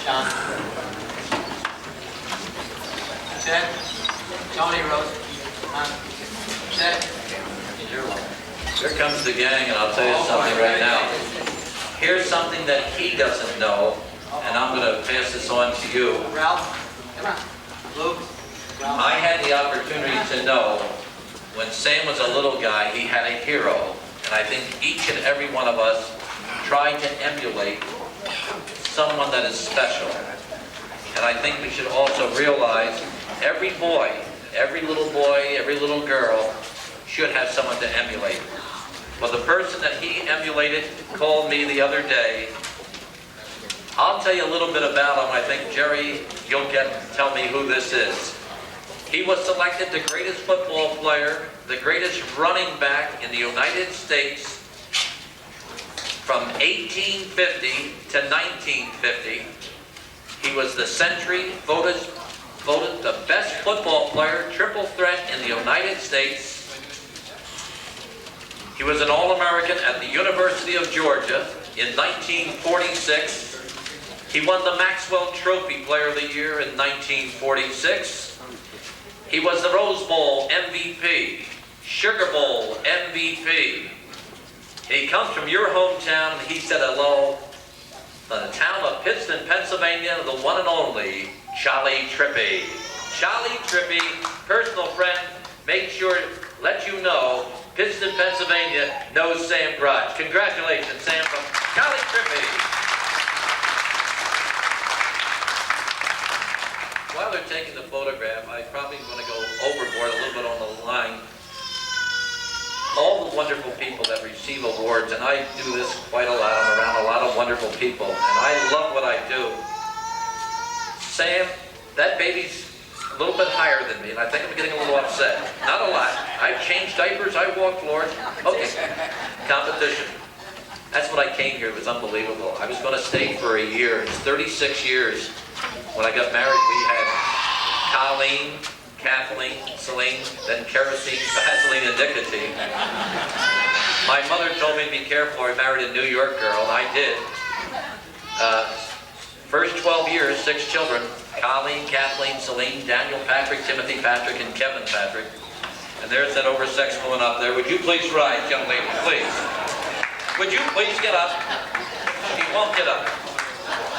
John. Ted. Tony Rose. Ted. Here comes the gang, and I'll tell you something right now. Here's something that he doesn't know, and I'm going to pass this on to you. Ralph. Come on. Luke. I had the opportunity to know when Sam was a little guy, he had a hero. And I think each and every one of us tried to emulate someone that is special. And I think we should also realize every boy, every little boy, every little girl should have someone to emulate. Well, the person that he emulated called me the other day. I'll tell you a little bit about him. I think, Jerry, you'll tell me who this is. He was selected the greatest football player, the greatest running back in the United States from 1850 to 1950. He was the Century, voted the best football player, triple threat in the United States. He was an All-American at the University of Georgia in 1946. He won the Maxwell Trophy Player of the Year in 1946. He was the Rose Bowl MVP, Sugar Bowl MVP. He comes from your hometown, and he said hello. The town of Pittston, Pennsylvania, the one and only Charlie Trippi. Charlie Trippi, personal friend, make sure, let you know, Pittston, Pennsylvania knows Sam Grudge. Congratulations, Sam, from Charlie Trippi. While they're taking the photograph, I probably want to go overboard a little bit on the line. All the wonderful people that receive awards, and I do this quite a lot, I'm around a lot of wonderful people, and I love what I do. Sam, that baby's a little bit higher than me, and I think I'm getting a little upset. Not a lot. I've changed diapers, I walk floors. Okay, competition. That's what I came here, it was unbelievable. I was going to stay for a year. It's 36 years. When I got married, we had Colleen, Kathleen, Celine, then kerosene, Vaseline, and nicotine. My mother told me to be careful. I married a New York girl, and I did. First 12 years, 6 children. Colleen, Kathleen, Celine, Daniel Patrick, Timothy Patrick, and Kevin Patrick. And there's that oversexed woman up there. Would you please rise, young lady, please? Would you please get up? She won't get up.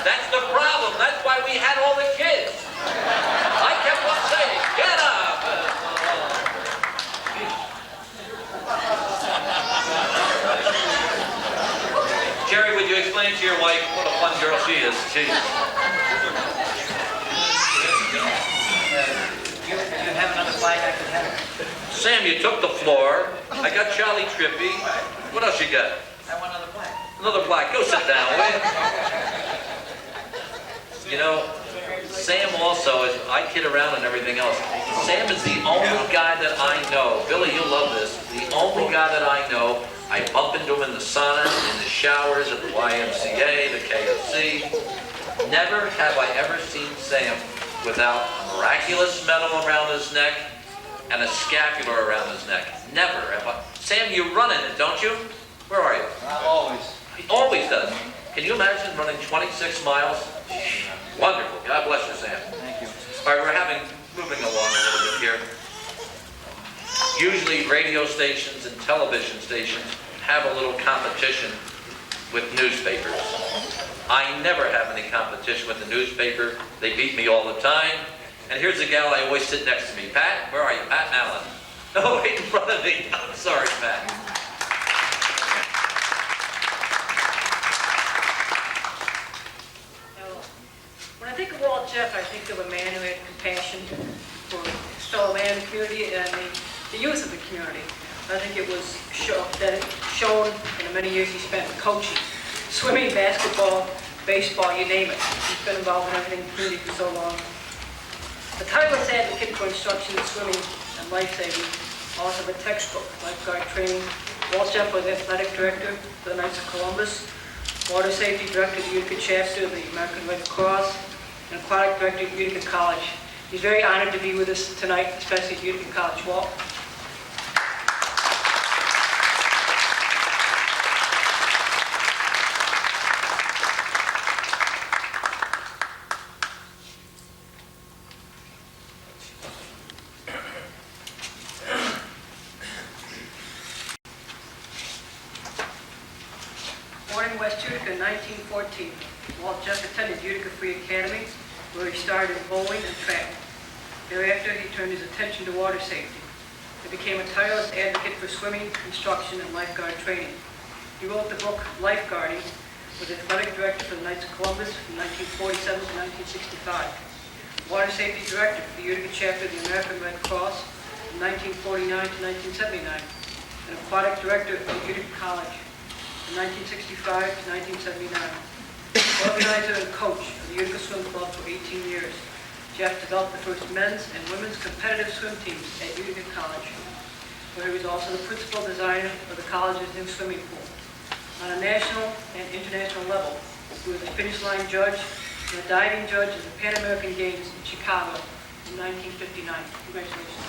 That's the problem. That's why we had all the kids. I kept on saying, get up! Jerry, would you explain to your wife what a fun girl she is? Jeez. Sam, you took the floor. I got Charlie Trippy. What else you got? I want another black. Another black. Go sit down, will you? You know, Sam also is, I kid around and everything else. Sam is the only guy that I know, Billy, you'll love this, the only guy that I know, I bump into him in the sauna, in the showers, at the YMCA, the KFC. Never have I ever seen Sam without a miraculous medal around his neck and a scapular around his neck. Never have I. Sam, you run in it, don't you? Where are you? Always. He always does. Can you imagine running 26 miles? Wonderful. God bless you, Sam. Thank you. All right, moving along a little bit here. Usually radio stations and television stations have a little competition with newspapers. I never have any competition with the newspaper. They beat me all the time. And here's a gal I always sit next to me. Pat, where are you? Pat Allen. Oh, right in front of me. I'm sorry, Pat. When I think of Walt Jeff, I think of a man who had compassion for his fellow man in the community and the youth of the community. I think it was shown in the many years he spent coaching, swimming, basketball, baseball, you name it. He's been involved in everything in the community for so long. The tireless advocate for instruction in swimming and life-saving, author of a textbook, lifeguard training. Walt Jeff was athletic director for the Knights of Columbus, water safety director of the Utica chapter of the American Red Cross, and aquatic director of Utica College. He's very honored to be with us tonight, especially at Utica College. Walt. Born in West Utica in 1914, Walt Jeff attended Utica Free Academy, where he started in bowling and track. Thereafter, he turned his attention to water safety. He became a tireless advocate for swimming, instruction, and lifeguard training. He wrote the book Lifeguarding, was athletic director for the Knights of Columbus from 1947 to 1965. Water safety director for the Utica chapter of the American Red Cross from 1949 to 1979. And aquatic director of Utica College from 1965 to 1979. Organizer and coach of the Utica Swim Club for 18 years. Jeff developed the first men's and women's competitive swim teams at Utica College, where he was also the principal designer of the college's new swimming pool. On a national and international level, he was a finish line judge and a diving judge at the Pan American Games in Chicago in 1959. Congratulations.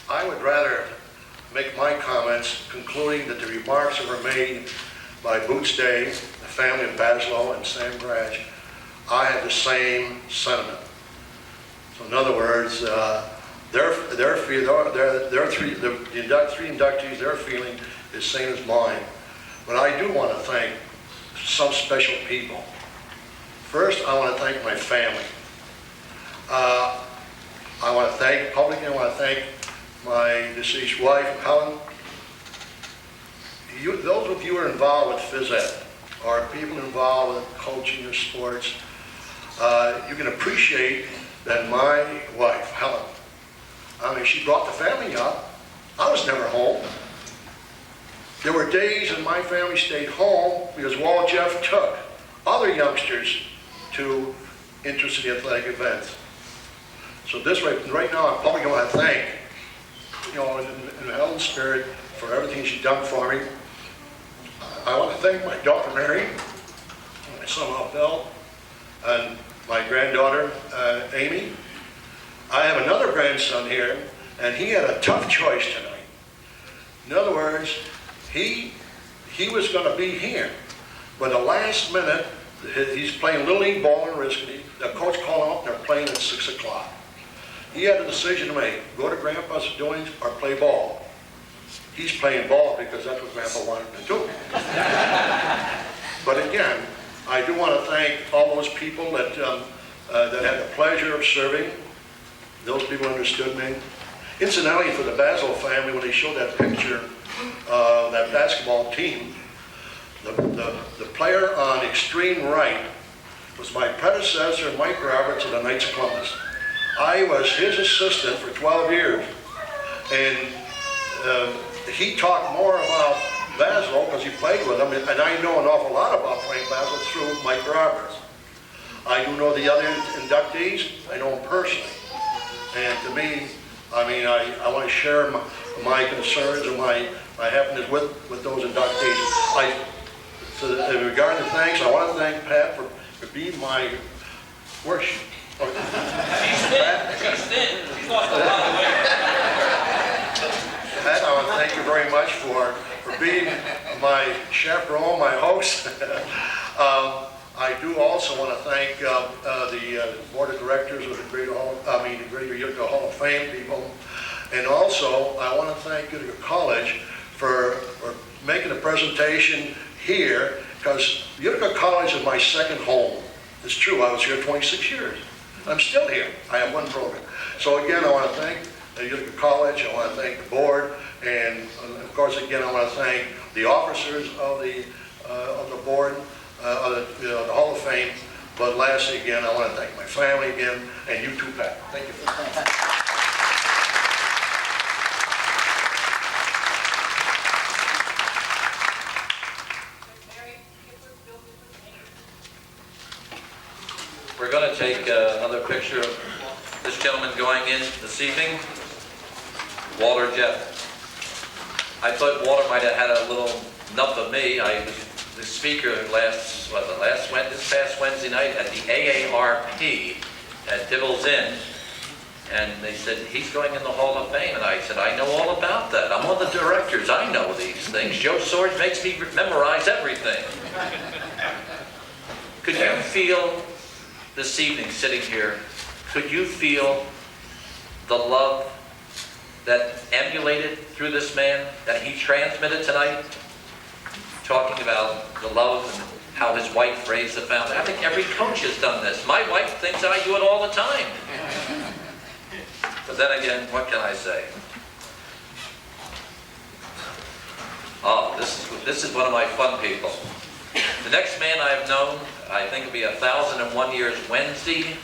I would rather make my comments concluding that the remarks that were made by Boots Day, the family of Baslow, and Sam Gratch, I have the same sentiment. So in other words, the three inductees, their feeling is the same as mine. But I do want to thank some special people. First, I want to thank my family. I want to thank publicly. I want to thank my deceased wife, Helen. Those of you who are involved with phys ed, or people involved with coaching or sports, you can appreciate that my wife, Helen, I mean, she brought the family up. I was never home. There were days when my family stayed home because Walt Jeff took other youngsters to interest in the athletic events. So this way, right now, I'm probably going to thank, in Helen's spirit, for everything she's done for me. I want to thank my daughter Mary, my son Bill, and my granddaughter Amy. I have another grandson here, and he had a tough choice tonight. In other words, he was going to be here, but the last minute, he's playing Little League ball in Risky. The coach called him up, and they're playing at 6 o'clock. He had a decision to make, go to Grandpa's doings or play ball. He's playing ball because that's what Grandpa wanted to do. But again, I do want to thank all those people that had the pleasure of serving. Those people understood me. Incidentally, for the Basil family, when they showed that picture of that basketball team, The player on extreme right was my predecessor, Mike Roberts, of the Knights of Columbus. I was his assistant for 12 years. And he talked more about Basil because he played with him, and I know an awful lot about Frank Basil through Mike Roberts. I do know the other inductees. I know them personally. And to me, I mean, I want to share my concerns and my happiness with those inductees. Regarding the thanks, I want to thank Pat for being my worship. She's thin. She's lost a lot of weight. Pat, I want to thank you very much for being my chaperone, my host. I do also want to thank the board of directors of the Greater Utica Hall of Fame people, and also I want to thank Utica College for making a presentation here, because Utica College is my second home. It's true, I was here 26 years. I'm still here. I have one program. So again, I want to thank Utica College, I want to thank the board, and of course, again, I want to thank the officers of the board, of the Hall of Fame. But lastly, again, I want to thank my family again, and you too, Pat. Thank you. We're going to take another picture of this gentleman going in this evening, Walter Jeff. I thought Walter might have had a little enough of me. I was the speaker this past Wednesday night at the AARP at Dibble's Inn, and they said, he's going in the Hall of Fame, and I said, I know all about that. I'm one of the directors. I know these things. Joe Swords makes me memorize everything. Could you feel this evening sitting here, could you feel the love that emulated through this man, that he transmitted tonight? Talking about the love and how his wife raised the family. I think every coach has done this. My wife thinks I do it all the time. But then again, what can I say? Oh, this is one of my fun people. The next man I've known, I think it'll be 1,001 years Wednesday.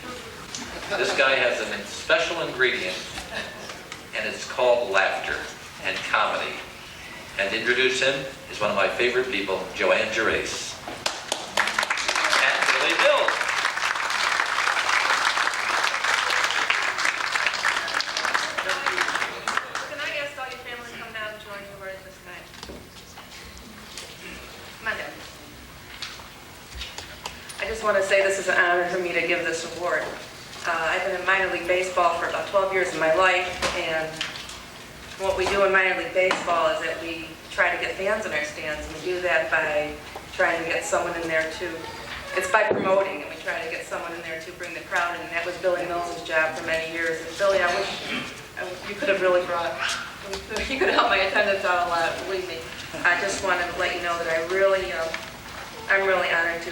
This guy has a special ingredient, and it's called laughter and comedy. And to introduce him is one of my favorite people, Joanne Gerace. And Billy Bill. Can I ask all your family to come down and join me right this night? Come on down. I just want to say this is an honor for me to give this award. I've been in minor league baseball for about 12 years of my life, and what we do in minor league baseball is that we try to get fans in our stands, and we do that by trying to get someone in there to, it's by promoting, and we try to get someone in there to bring the crowd in, and that was Billy Mills' job for many years. And Billy, I wish you could have really you could have helped my attendance out a lot, believe me. I just wanted to let you know that I'm really honored to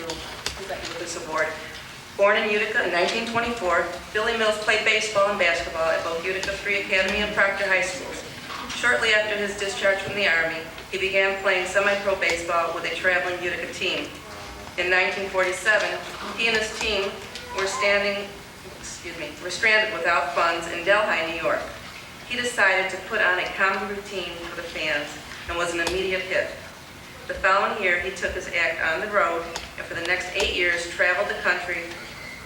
present you with this award. Born in Utica in 1924, Billy Mills played baseball and basketball at both Utica Free Academy and Proctor High Schools. Shortly after his discharge from the Army, he began playing semi-pro baseball with a traveling Utica team. In 1947, he and his team were stranded without funds in Delhi, New York. He decided to put on a comedy routine for the fans and was an immediate hit. The following year, he took his act on the road, and for the next 8 years traveled the country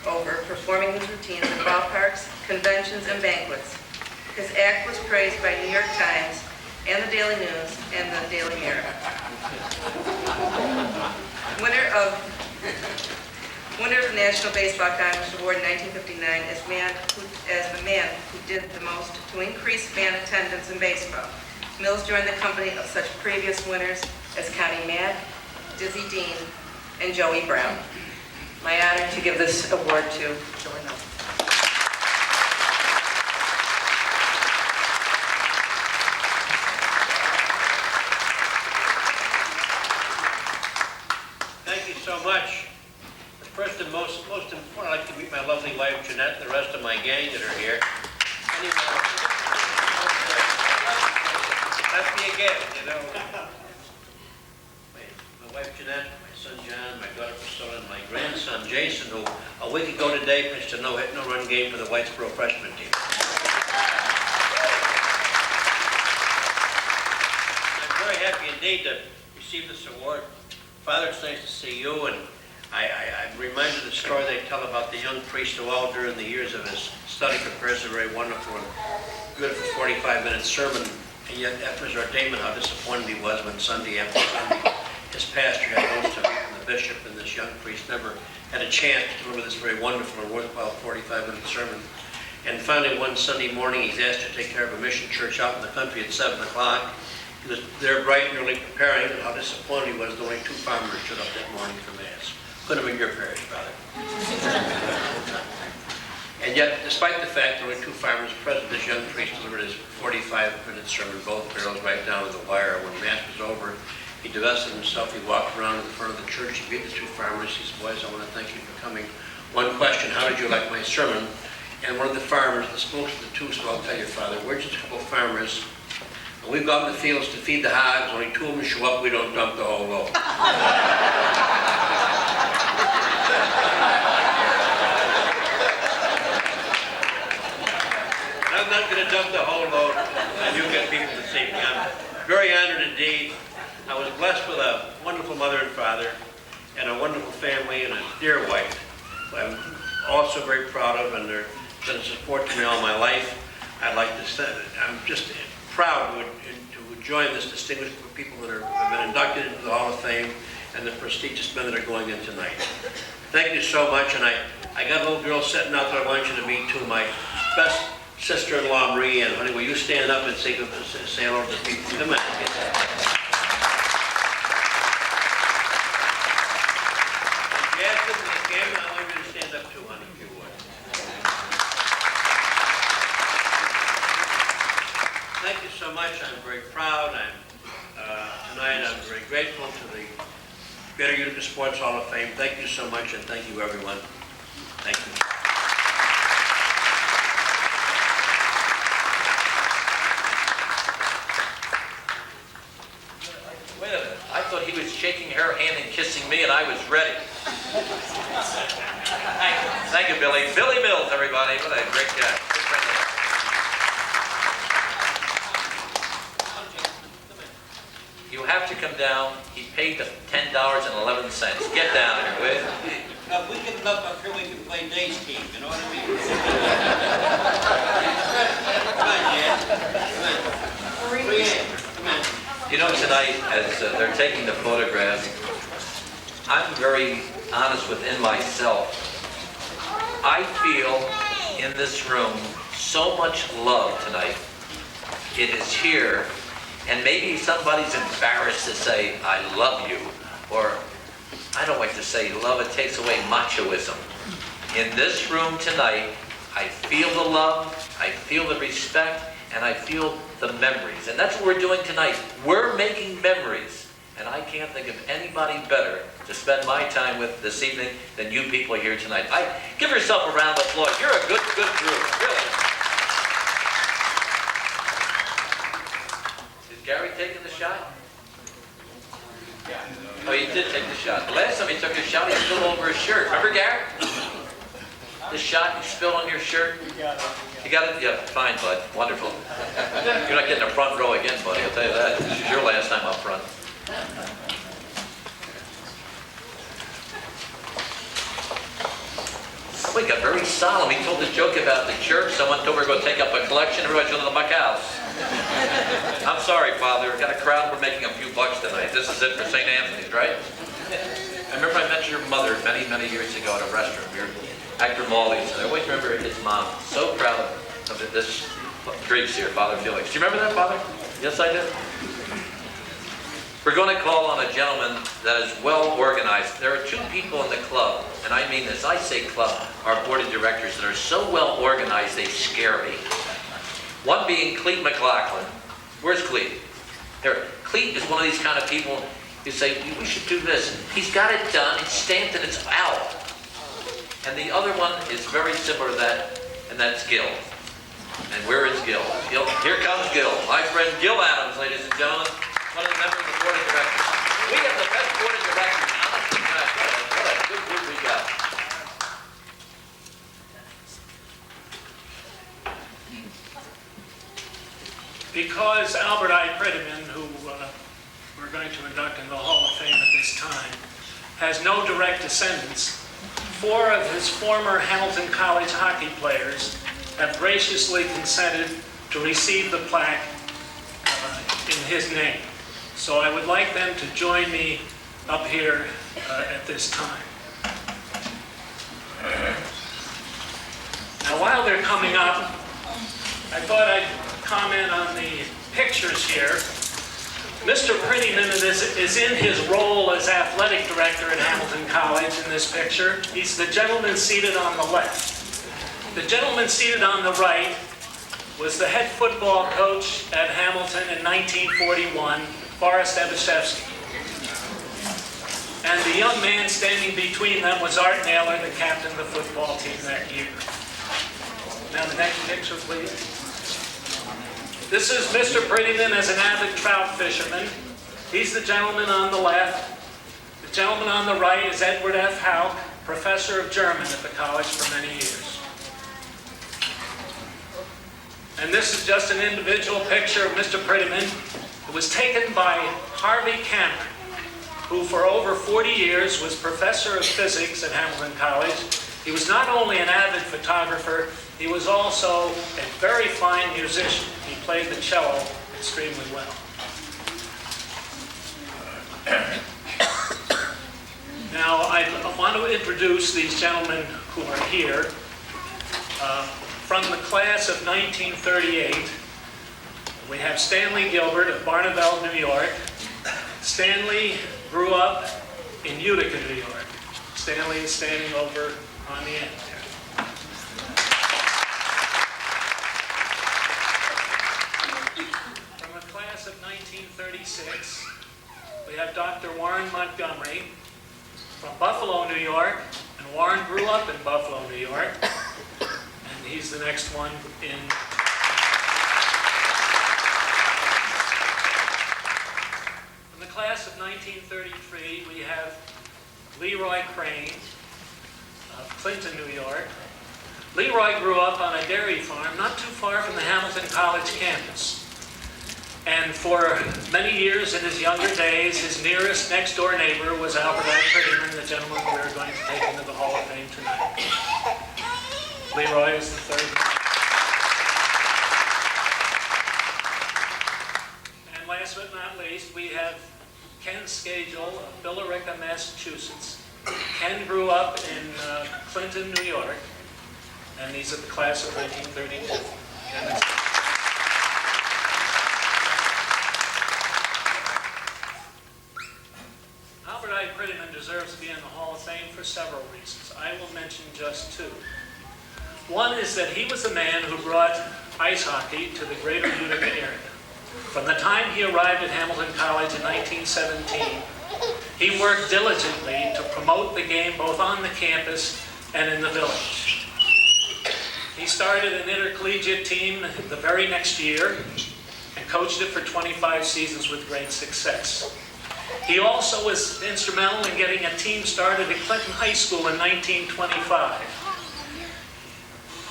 over, performing his routines in ballparks, conventions, and banquets. His act was praised by New York Times and the Daily News and the Daily Mirror. Winner of the National Baseball Congress Award in 1959 as the man who did the most to increase fan attendance in baseball. Mills joined the company of such previous winners as Connie Mack, Dizzy Dean, and Joey Brown. My honor to give this award to Joey Mills. Thank you so much. First and most important, I'd like to meet my lovely wife, Jeanette, and the rest of my gang that are here. Let's be again, you know. wife Jeanette, my son John, my daughter Priscilla, and my grandson Jason, who a week ago today pitched a no-hit, no-run game for the Whitesboro freshman team. I'm very happy indeed to receive this award. Father, it's nice to see you, and I'm reminded of the story they tell about the young priest who all during the years of his study prepares a very wonderful and good for 45-minute sermon, and yet after his ordainment, how disappointed he was when Sunday after Sunday, his pastor had notes to read from the bishop, and this young priest never had a chance to deliver this very wonderful and worthwhile 45-minute sermon. And finally, one Sunday morning, he's asked to take care of a mission church out in the country at 7 o'clock. He was there bright and early preparing, and how disappointed he was that only 2 farmers showed up that morning for Mass. Couldn't have been your parish, brother. And yet, despite the fact that only 2 farmers present, this young priest delivered his 45-minute sermon, both barrels right down to the wire. When Mass was over, he divested himself, he walked around in front of the church, he greeted the 2 farmers, he said, "Boys, I want to thank you for coming. One question, how did you like my sermon?" And one of the farmers, the spokes of the 2, said, "I'll tell you, Father, we're just a couple of farmers, and we've got in the fields to feed the hogs, only 2 of them show up, we don't dump the whole load." I'm not going to dump the whole load, and you get people this evening. I'm very honored indeed. I was blessed with a wonderful mother and father, and a wonderful family, and a dear wife, who I'm also very proud of, and they're been a support to me all my life. I'd like to say that I'm just proud to join this distinguished group of people that have been inducted into the Hall of Fame, and the prestigious men that are going in tonight. Thank you so much, and I got a little girl sitting out there. I want you to meet 2 of my best sister-in-law, Marie, and honey, will you stand up and say hello to the people? Come on. Jasmine, the camera, I want you to stand up too, honey, if you would. Thank you so much. I'm very proud. Tonight I'm very grateful to the Greater Utica Sports Hall of Fame. Thank you so much, and thank you, everyone. Thank you. Wait a minute. I thought he was shaking her hand and kissing me, and I was ready. Thank you, Billy. Billy Mills, everybody. What a great guy. Good friend of mine. You have to come down. He paid the $10.11. Get down here, will you? Now, if we get enough up here, we can play Dave's team, you know what I mean? Come on, Jan. Come on. Brianne, come on. You know, tonight, as they're taking the photograph, I'm very honest within myself. I feel in this room so much love tonight. It is here, and maybe somebody's embarrassed to say, "I love you," or I don't like to say love, it takes away machoism. In this room tonight, I feel the love, I feel the respect, and I feel the memories. And that's what we're doing tonight. We're making memories. And I can't think of anybody better to spend my time with this evening than you people here tonight. Give yourself a round of applause. You're a good group, really. Is Gary taking the shot? Oh, he did take the shot. The last time he took a shot, he spilled over his shirt. Remember, Gary? The shot you spilled on your shirt? You got it? Yeah, fine, bud. Wonderful. You're not getting a front row again, buddy. I'll tell you that. This is your last time up front. We got very solemn. He told the joke about the church. Someone told we're going to take up a collection. Everybody's going to the muck house. I'm sorry, Father. We've got a crowd. We're making a few bucks tonight. This is it for St. Anthony's, right? I remember I met your mother many, many years ago at a restaurant. We were at Grimaldi's, and I always remember his mom. So proud of this Greeks here, Father Felix. Do you remember that, Father? Yes, I do. We're going to call on a gentleman that is well organized. There are 2 people in the club, and I mean this, I say club, our board of directors that are so well organized they scare me. One being Cleet McLaughlin. Where's Cleet? Here, Cleet is one of these kind of people who say, we should do this. He's got it done, it's stamped, and it's out. And the other one is very similar to that, and that's Gil. And where is Gil? Gil, here comes Gil. My friend Gil Adams, ladies and gentlemen, one of the members of the board of directors. We have the best board of directors. Honest to God, what a good group we got. Because Albert I. Prettyman, who we're going to induct in the Hall of Fame at this time, has no direct descendants, 4 of his former Hamilton College hockey players have graciously consented to receive the plaque in his name. So I would like them to join me up here at this time. Now, while they're coming up, I thought I'd comment on the pictures here. Mr. Prettyman is in his role as athletic director at Hamilton College in this picture. He's the gentleman seated on the left. The gentleman seated on the right was the head football coach at Hamilton in 1941, Forrest Ebashevsky. And the young man standing between them was Art Naylor, the captain of the football team that year. Now the next picture, please. This is Mr. Prettyman as an avid trout fisherman. He's the gentleman on the left. The gentleman on the right is Edward F. Houck, professor of German at the college for many years. And this is just an individual picture of Mr. Prettyman. It was taken by Harvey Cameron, who for over 40 years was professor of physics at Hamilton College. He was not only an avid photographer, he was also a very fine musician. He played the cello extremely well. Now, I want to introduce these gentlemen who are here. From the class of 1938, we have Stanley Gilbert of Barneveld, New York. Stanley grew up in Utica, New York. Stanley is standing over on the end there. From the class of 1936, we have Dr. Warren Montgomery from Buffalo, New York. And Warren grew up in Buffalo, New York. And he's the next one in. From the class of 1933, we have Leroy Crane of Clinton, New York. Leroy grew up on a dairy farm not too far from the Hamilton College campus. And for many years in his younger days, his nearest next-door neighbor was Albert I. Prettyman, the gentleman we're going to take into the Hall of Fame tonight. Leroy is the third. And last but not least, we have Ken Skagel of Billerica, Massachusetts. Ken grew up in Clinton, New York, and he's at the class of 1932. Albert I. Prettyman deserves to be in the Hall of Fame for several reasons. I will mention just 2. One is that he was the man who brought ice hockey to the greater Utica area. From the time he arrived at Hamilton College in 1917, he worked diligently to promote the game both on the campus and in the village. He started an intercollegiate team the very next year and coached it for 25 seasons with great success. He also was instrumental in getting a team started at Clinton High School in 1925.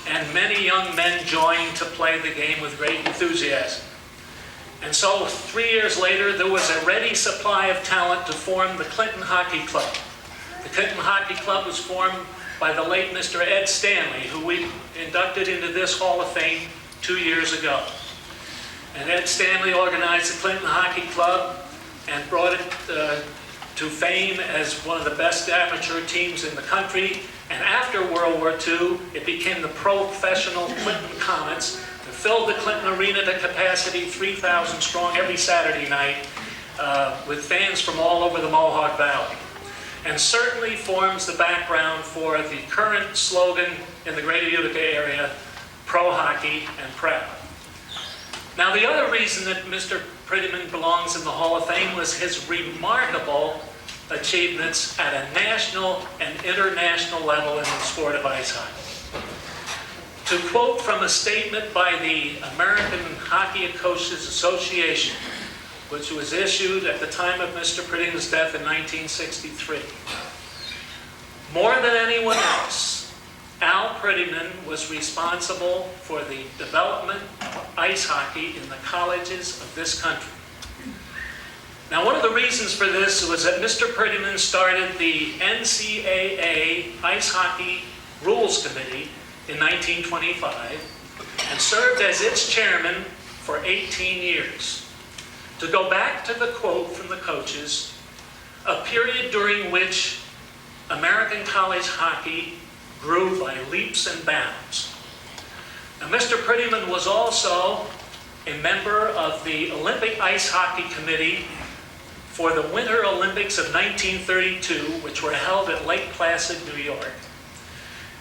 And many young men joined to play the game with great enthusiasm. And so 3 years later, there was a ready supply of talent to form the Clinton Hockey Club. The Clinton Hockey Club was formed by the late Mr. Ed Stanley, who we inducted into this Hall of Fame 2 years ago. And Ed Stanley organized the Clinton Hockey Club and brought it to fame as one of the best amateur teams in the country. And after World War II, it became the professional Clinton Comets that filled the Clinton Arena to capacity 3,000 strong every Saturday night with fans from all over the Mohawk Valley. And certainly forms the background for the current slogan in the greater Utica area, pro hockey and proud. Now, the other reason that Mr. Prettyman belongs in the Hall of Fame was his remarkable achievements at a national and international level in the sport of ice hockey. To quote from a statement by the American Hockey Coaches Association, which was issued at the time of Mr. Prettyman's death in 1963. More than anyone else, Al Prettyman was responsible for the development of ice hockey in the colleges of this country. Now, one of the reasons for this was that Mr. Prettyman started the NCAA Ice Hockey Rules Committee in 1925 and served as its chairman for 18 years. To go back to the quote from the coaches, a period during which American college hockey grew by leaps and bounds. Now, Mr. Prettyman was also a member of the Olympic Ice Hockey Committee for the Winter Olympics of 1932, which were held at Lake Placid, New York,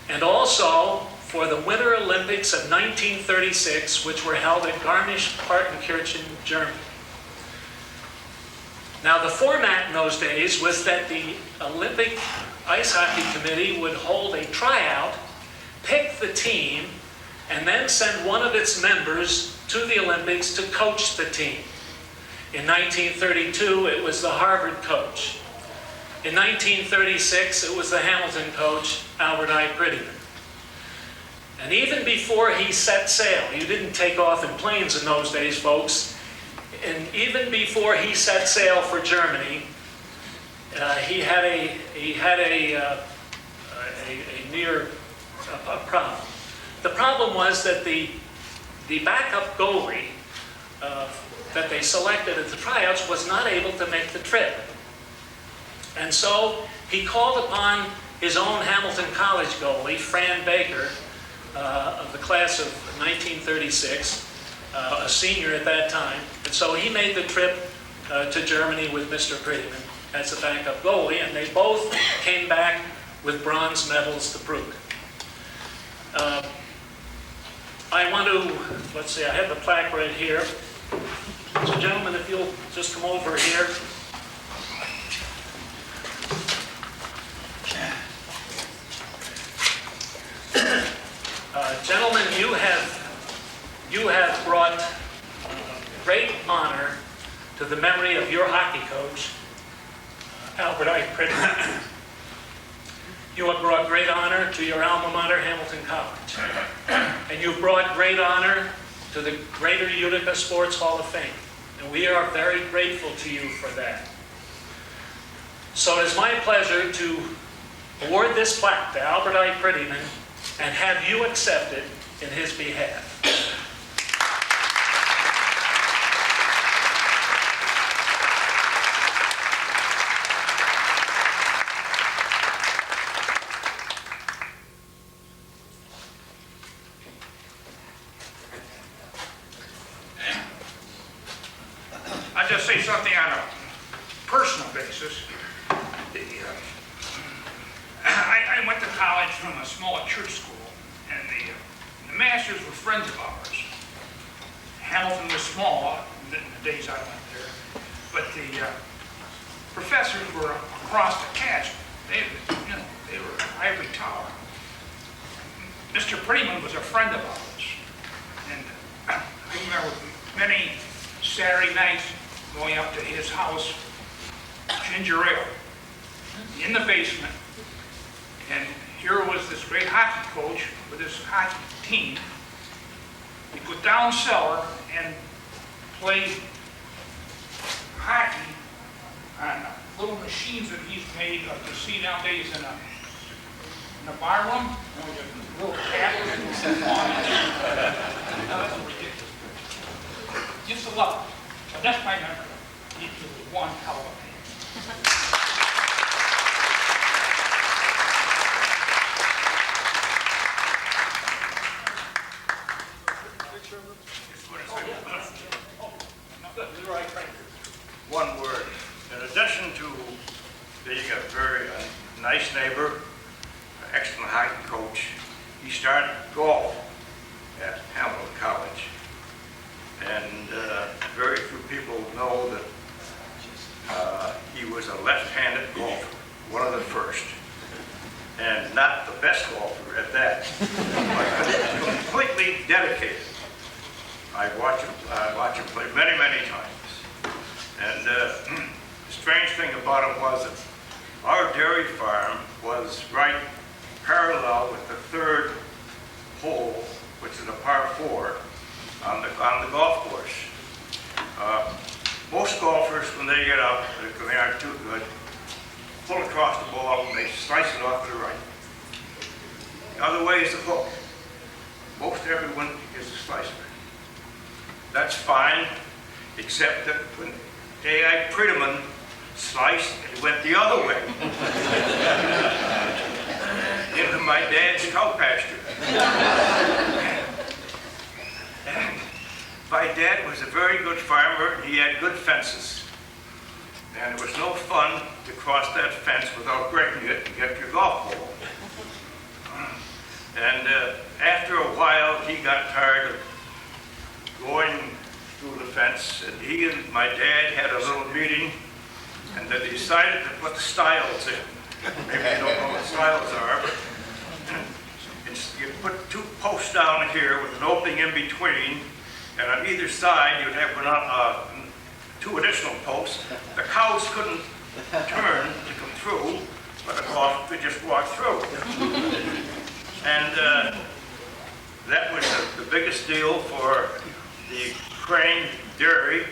and also for the Winter Olympics of 1936, which were held at Garmisch-Partenkirchen, Germany. Now, the format in those days was that the Olympic Ice Hockey Committee would hold a tryout, pick the team, and then send one of its members to the Olympics to coach the team. In 1932, it was the Harvard coach. In 1936, it was the Hamilton coach, Albert I. Prettyman. And even before he set sail, you didn't take off in planes in those days, folks, and even before he set sail for Germany, he had a problem. The problem was that the backup goalie that they selected at the tryouts was not able to make the trip. And so he called upon his own Hamilton College goalie, Fran Baker, of the class of 1936, a senior at that time. And so he made the trip to Germany with Mr. Prettyman as a backup goalie, and they both came back with bronze medals to prove it. I want to, let's see, I have the plaque right here. So gentlemen, if you'll just come over here. Gentlemen, you have brought great honor to the memory of your hockey coach, Albert I. Prettyman. You have brought great honor to your alma mater, Hamilton College. And you've brought great honor to the Greater Utica Sports Hall of Fame. And we are very grateful to you for that. So it is my pleasure to award this plaque to Albert I. Prettyman and have you accept it in his behalf. I'll just say something on a personal basis. I went to college from a small church school, and the masters were friends of ours. Hamilton was small in the days I went there, but the professors were across the catchment. They were ivory tower. Mr. Prettyman was a friend of ours, and I remember many Saturday nights going up to his house, ginger ale, in the basement. And here was this great hockey coach with his hockey team. He would go down cellar and play hockey on little machines that he's made to see nowadays in a bar room. With a little cap and that's ridiculous. Just a love. But that's my memory. He was one hell of a man. One word. In addition to being a very nice neighbor, excellent hockey coach, he started golf at Hamilton College. And very few people know that he was a left-handed golfer, one of the first, and not the best golfer at that, but completely dedicated. I watch him play many, many times. And the strange thing about it was that our dairy farm was right parallel with the third hole, which is a par 4, on the golf course. Most golfers, when they get up, if they aren't too good, pull across the ball and they slice it off to the right. The other way is the hook. Most everyone is a slicer. That's fine, except that when A.I. Pritiman sliced, it went the other way. Into my dad's cow pasture. And my dad was a very good farmer, and he had good fences. And it was no fun to cross that fence without breaking it and get your golf ball. And after a while, he got tired of going through the fence, and he and my dad had a little meeting, and they decided to put stiles in. Maybe you don't know what stiles are, but you put 2 posts down here with an opening in between, and on either side you'd have 2 additional posts. The cows couldn't turn to come through, but the golf could just walk through. And that was the biggest deal for the Crane Dairy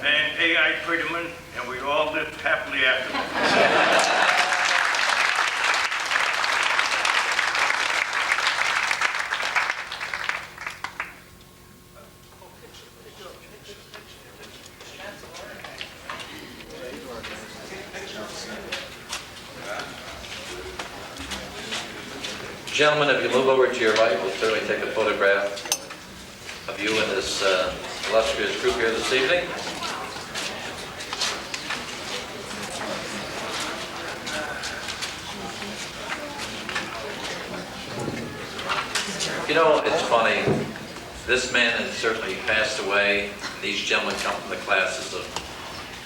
and A.I. Pritiman, and we all lived happily afterwards. Gentlemen, if you move over to your right, we'll certainly take a photograph of you and this illustrious group here this evening. You know, it's funny. This man has certainly passed away. These gentlemen come from the classes of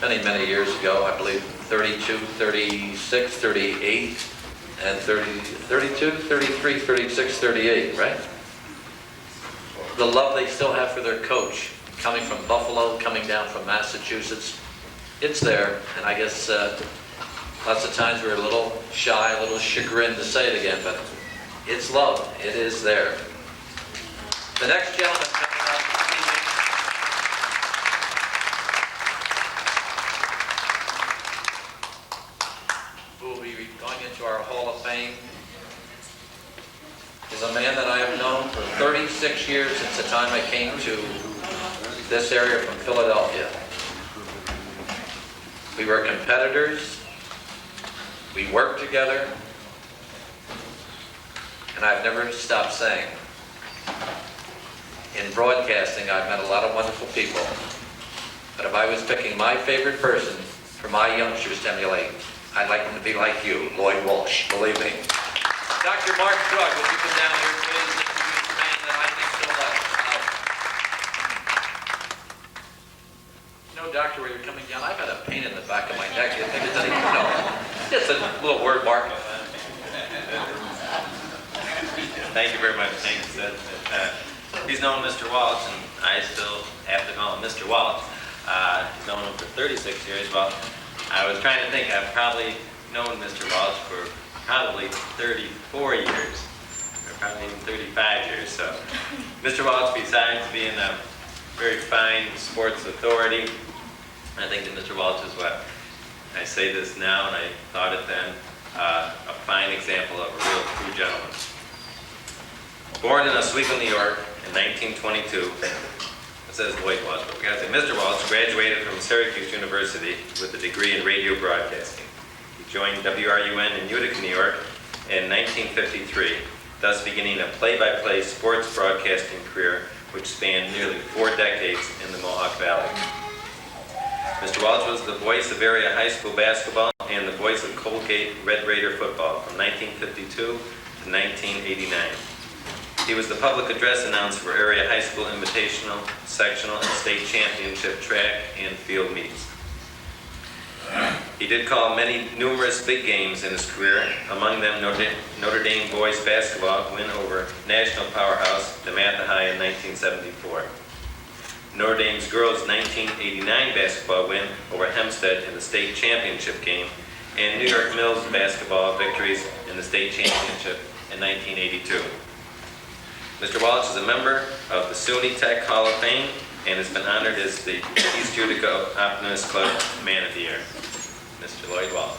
many, many years ago. I believe 32, 36, 38. And 32, 33, 36, 38, right? The love they still have for their coach, coming from Buffalo, coming down from Massachusetts, it's there. And I guess lots of times we're a little shy, a little chagrined to say it again, but it's love. It is there. The next gentleman coming up this evening, who will be going into our Hall of Fame, is a man that I have known for 36 years since the time I came to this area from Philadelphia. We were competitors, we worked together, and I've never stopped saying, in broadcasting I've met a lot of wonderful people, but if I was picking my favorite person for my youngsters to emulate, I'd like them to be like you, Lloyd Walsh, believe me. Dr. Mark Drug, would you come down here, please, and introduce the man that I think so much. You know, Doctor, where you're coming down, I've got a pain in the back of my neck. You think it's anything? No, just a little word mark. Thank you very much. Thanks, Sid. He's known Mr. Walsh, and I still have to call him Mr. Walsh. He's known him for 36 years. Well, I was trying to think. I've probably known Mr. Walsh for probably 34 years, or probably even 35 years. So, Mr. Walsh, besides being a very fine sports authority, I think that Mr. Walsh is what I say this now, and I thought it then, a fine example of a real true gentleman. Born in Oswego, New York in 1922, it says Lloyd Walsh, but we gotta say Mr. Walsh graduated from Syracuse University with a degree in radio broadcasting. He joined WRUN in Utica, New York in 1953, thus beginning a play-by-play sports broadcasting career which spanned nearly 4 decades in the Mohawk Valley. Mr. Walsh was the voice of area high school basketball and the voice of Colgate Red Raider football from 1952 to 1989. He was the public address announcer for area high school invitational, sectional, and state championship track and field meets. He did call numerous big games in his career, among them Notre Dame boys basketball win over national powerhouse DeMatha High in 1974. Notre Dame's girls' 1989 basketball win over Hempstead in the state championship game, and New York Mills basketball victories in the state championship in 1982. Mr. Walsh is a member of the SUNY Tech Hall of Fame and has been honored as the East Utica Optimist Club Man of the Year. Mr. Lloyd Walsh.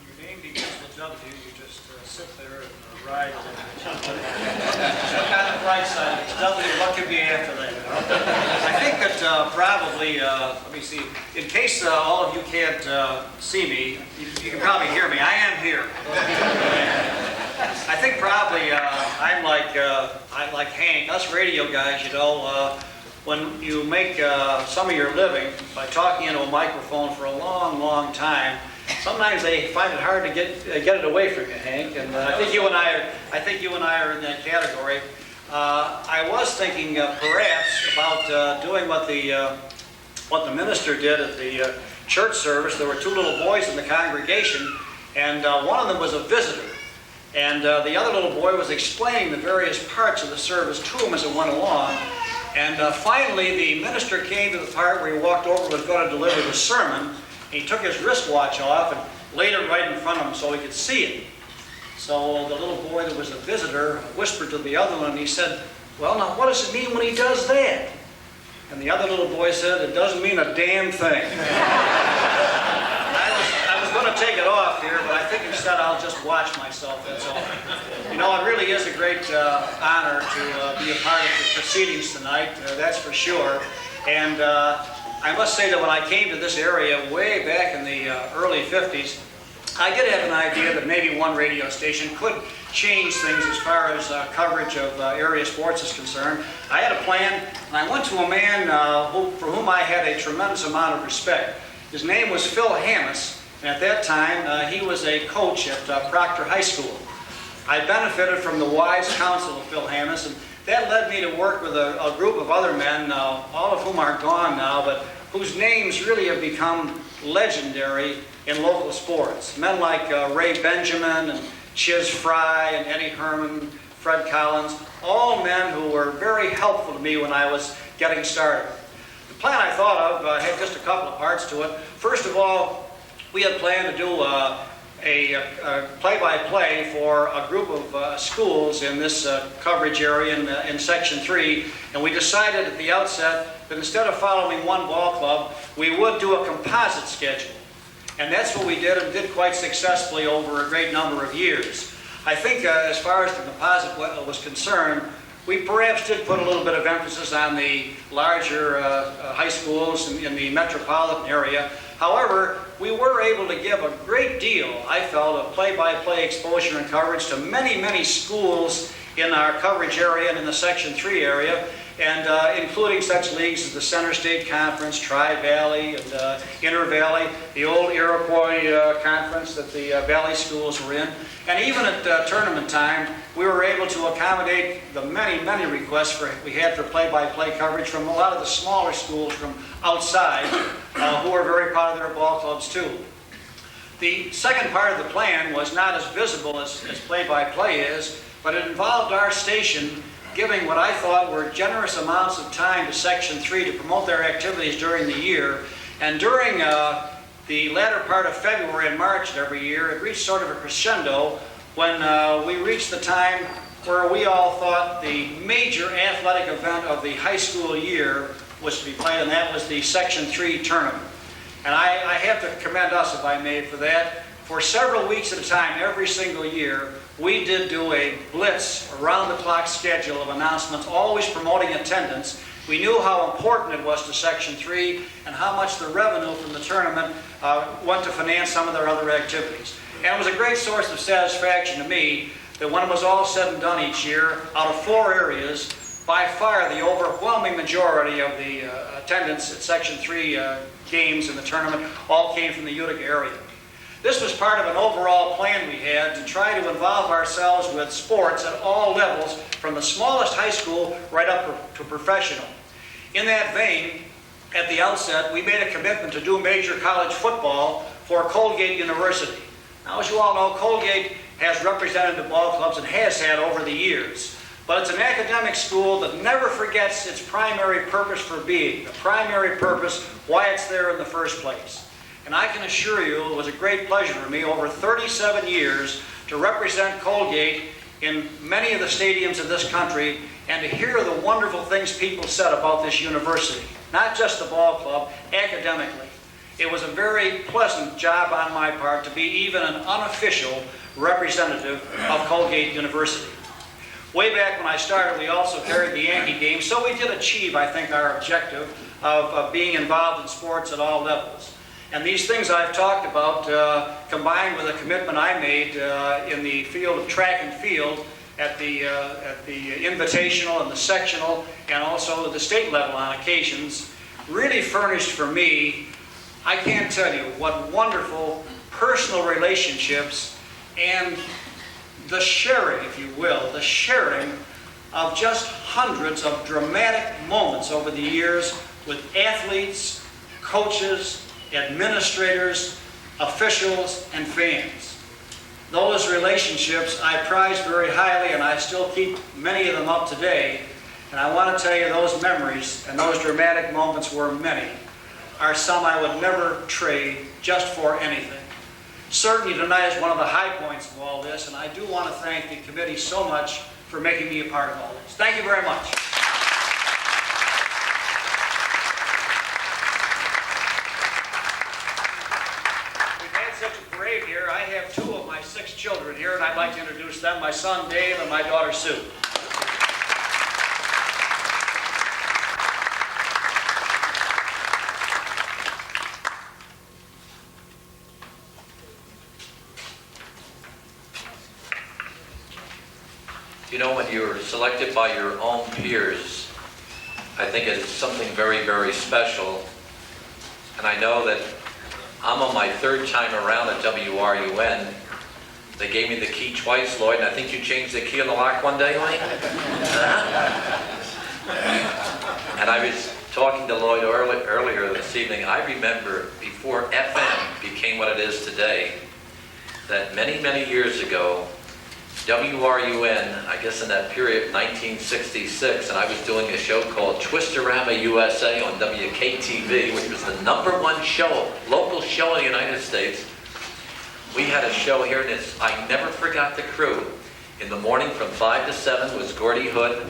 Your name begins with W, you just sit there and ride. Look on the bright side, it's W, what could be after that? I think that probably, let me see, in case all of you can't see me, you can probably hear me. I am here. I think probably I'm like Hank, us radio guys, you know, when you make some of your living by talking into a microphone for a long, long time, sometimes they find it hard to get it away from you, Hank. And I think you and I are in that category. I was thinking perhaps about doing what the minister did at the church service. There were two little boys in the congregation, and one of them was a visitor. And the other little boy was explaining the various parts of the service to him as it went along. And finally, the minister came to the part where he walked over and was going to deliver the sermon. He took his wristwatch off and laid it right in front of him so he could see it. So the little boy that was a visitor whispered to the other one, and he said, "Well, now what does it mean when he does that?" And the other little boy said, "It doesn't mean a damn thing." I was going to take it off here, but I think instead I'll just watch myself, that's all. You know, it really is a great honor to be a part of the proceedings tonight, that's for sure. And I must say that when I came to this area way back in the early 50s, I did have an idea that maybe one radio station could change things as far as coverage of area sports is concerned. I had a plan, and I went to a man for whom I had a tremendous amount of respect. His name was Phil Hammis, and at that time he was a coach at Proctor High School. I benefited from the wise counsel of Phil Hammis, and that led me to work with a group of other men, all of whom are gone now, but whose names really have become legendary in local sports. Men like Ray Benjamin and Chiz Fry and Eddie Herman, Fred Collins, all men who were very helpful to me when I was getting started. The plan I thought of had just a couple of parts to it. First of all, we had planned to do a play-by-play for a group of schools in this coverage area in Section 3, and we decided at the outset that instead of following one ball club, we would do a composite schedule. And that's what we did, and did quite successfully over a great number of years. I think as far as the composite was concerned, we perhaps did put a little bit of emphasis on the larger high schools in the metropolitan area. However, we were able to give a great deal, I felt, of play-by-play exposure and coverage to many, many schools in our coverage area and in the Section 3 area, and including such leagues as the Center State Conference, Tri-Valley, and Inter-Valley, the old Iroquois Conference that the Valley schools were in. And even at tournament time, we were able to accommodate the many, many requests we had for play-by-play coverage from a lot of the smaller schools from outside who were very proud of their ball clubs too. The second part of the plan was not as visible as play-by-play is, but it involved our station giving what I thought were generous amounts of time to Section 3 to promote their activities during the year. And during the latter part of February and March of every year, it reached sort of a crescendo when we reached the time where we all thought the major athletic event of the high school year was to be played, and that was the Section 3 tournament. And I have to commend us, if I may, for that. For several weeks at a time, every single year, we did do a blitz, around-the-clock schedule of announcements, always promoting attendance. We knew how important it was to Section 3 and how much the revenue from the tournament went to finance some of their other activities. And it was a great source of satisfaction to me that when it was all said and done each year, out of 4 areas, by far the overwhelming majority of the attendance at Section 3 games in the tournament all came from the Utica area. This was part of an overall plan we had to try to involve ourselves with sports at all levels, from the smallest high school right up to professional. In that vein, at the outset, we made a commitment to do major college football for Colgate University. Now, as you all know, Colgate has represented the ball clubs and has had over the years. But it's an academic school that never forgets its primary purpose for being, the primary purpose why it's there in the first place. And I can assure you it was a great pleasure for me over 37 years to represent Colgate in many of the stadiums in this country and to hear the wonderful things people said about this university. Not just the ball club, academically. It was a very pleasant job on my part to be even an unofficial representative of Colgate University. Way back when I started, we also carried the Yankee game, so we did achieve, I think, our objective of being involved in sports at all levels. And these things I've talked about, combined with a commitment I made in the field of track and field at the invitational and the sectional and also at the state level on occasions, really furnished for me, I can't tell you what wonderful personal relationships and the sharing, if you will, the sharing of just hundreds of dramatic moments over the years with athletes, coaches, administrators, officials, and fans. Those relationships I prize very highly, and I still keep many of them up today. And I want to tell you those memories and those dramatic moments were many, are some I would never trade just for anything. Certainly tonight is one of the high points of all this, and I do want to thank the committee so much for making me a part of all this. Thank you very much. We've had such a parade here. I have 2 of my 6 children here, and I'd like to introduce them, my son Dave and my daughter Sue. You know, when you're selected by your own peers, I think it's something very, very special. And I know that I'm on my 3rd time around at WRUN. They gave me the key twice, Lloyd, and I think you changed the key on the lock one day, Lloyd? And I was talking to Lloyd earlier this evening. I remember before FM became what it is today, that many, many years ago, WRUN, I guess in that period, 1966, and I was doing a show called Twistorama USA on WKTV, which was the #1 show, local show in the United States. We had a show here, and I never forgot the crew. In the morning from 5 to 7 was Gordy Hood,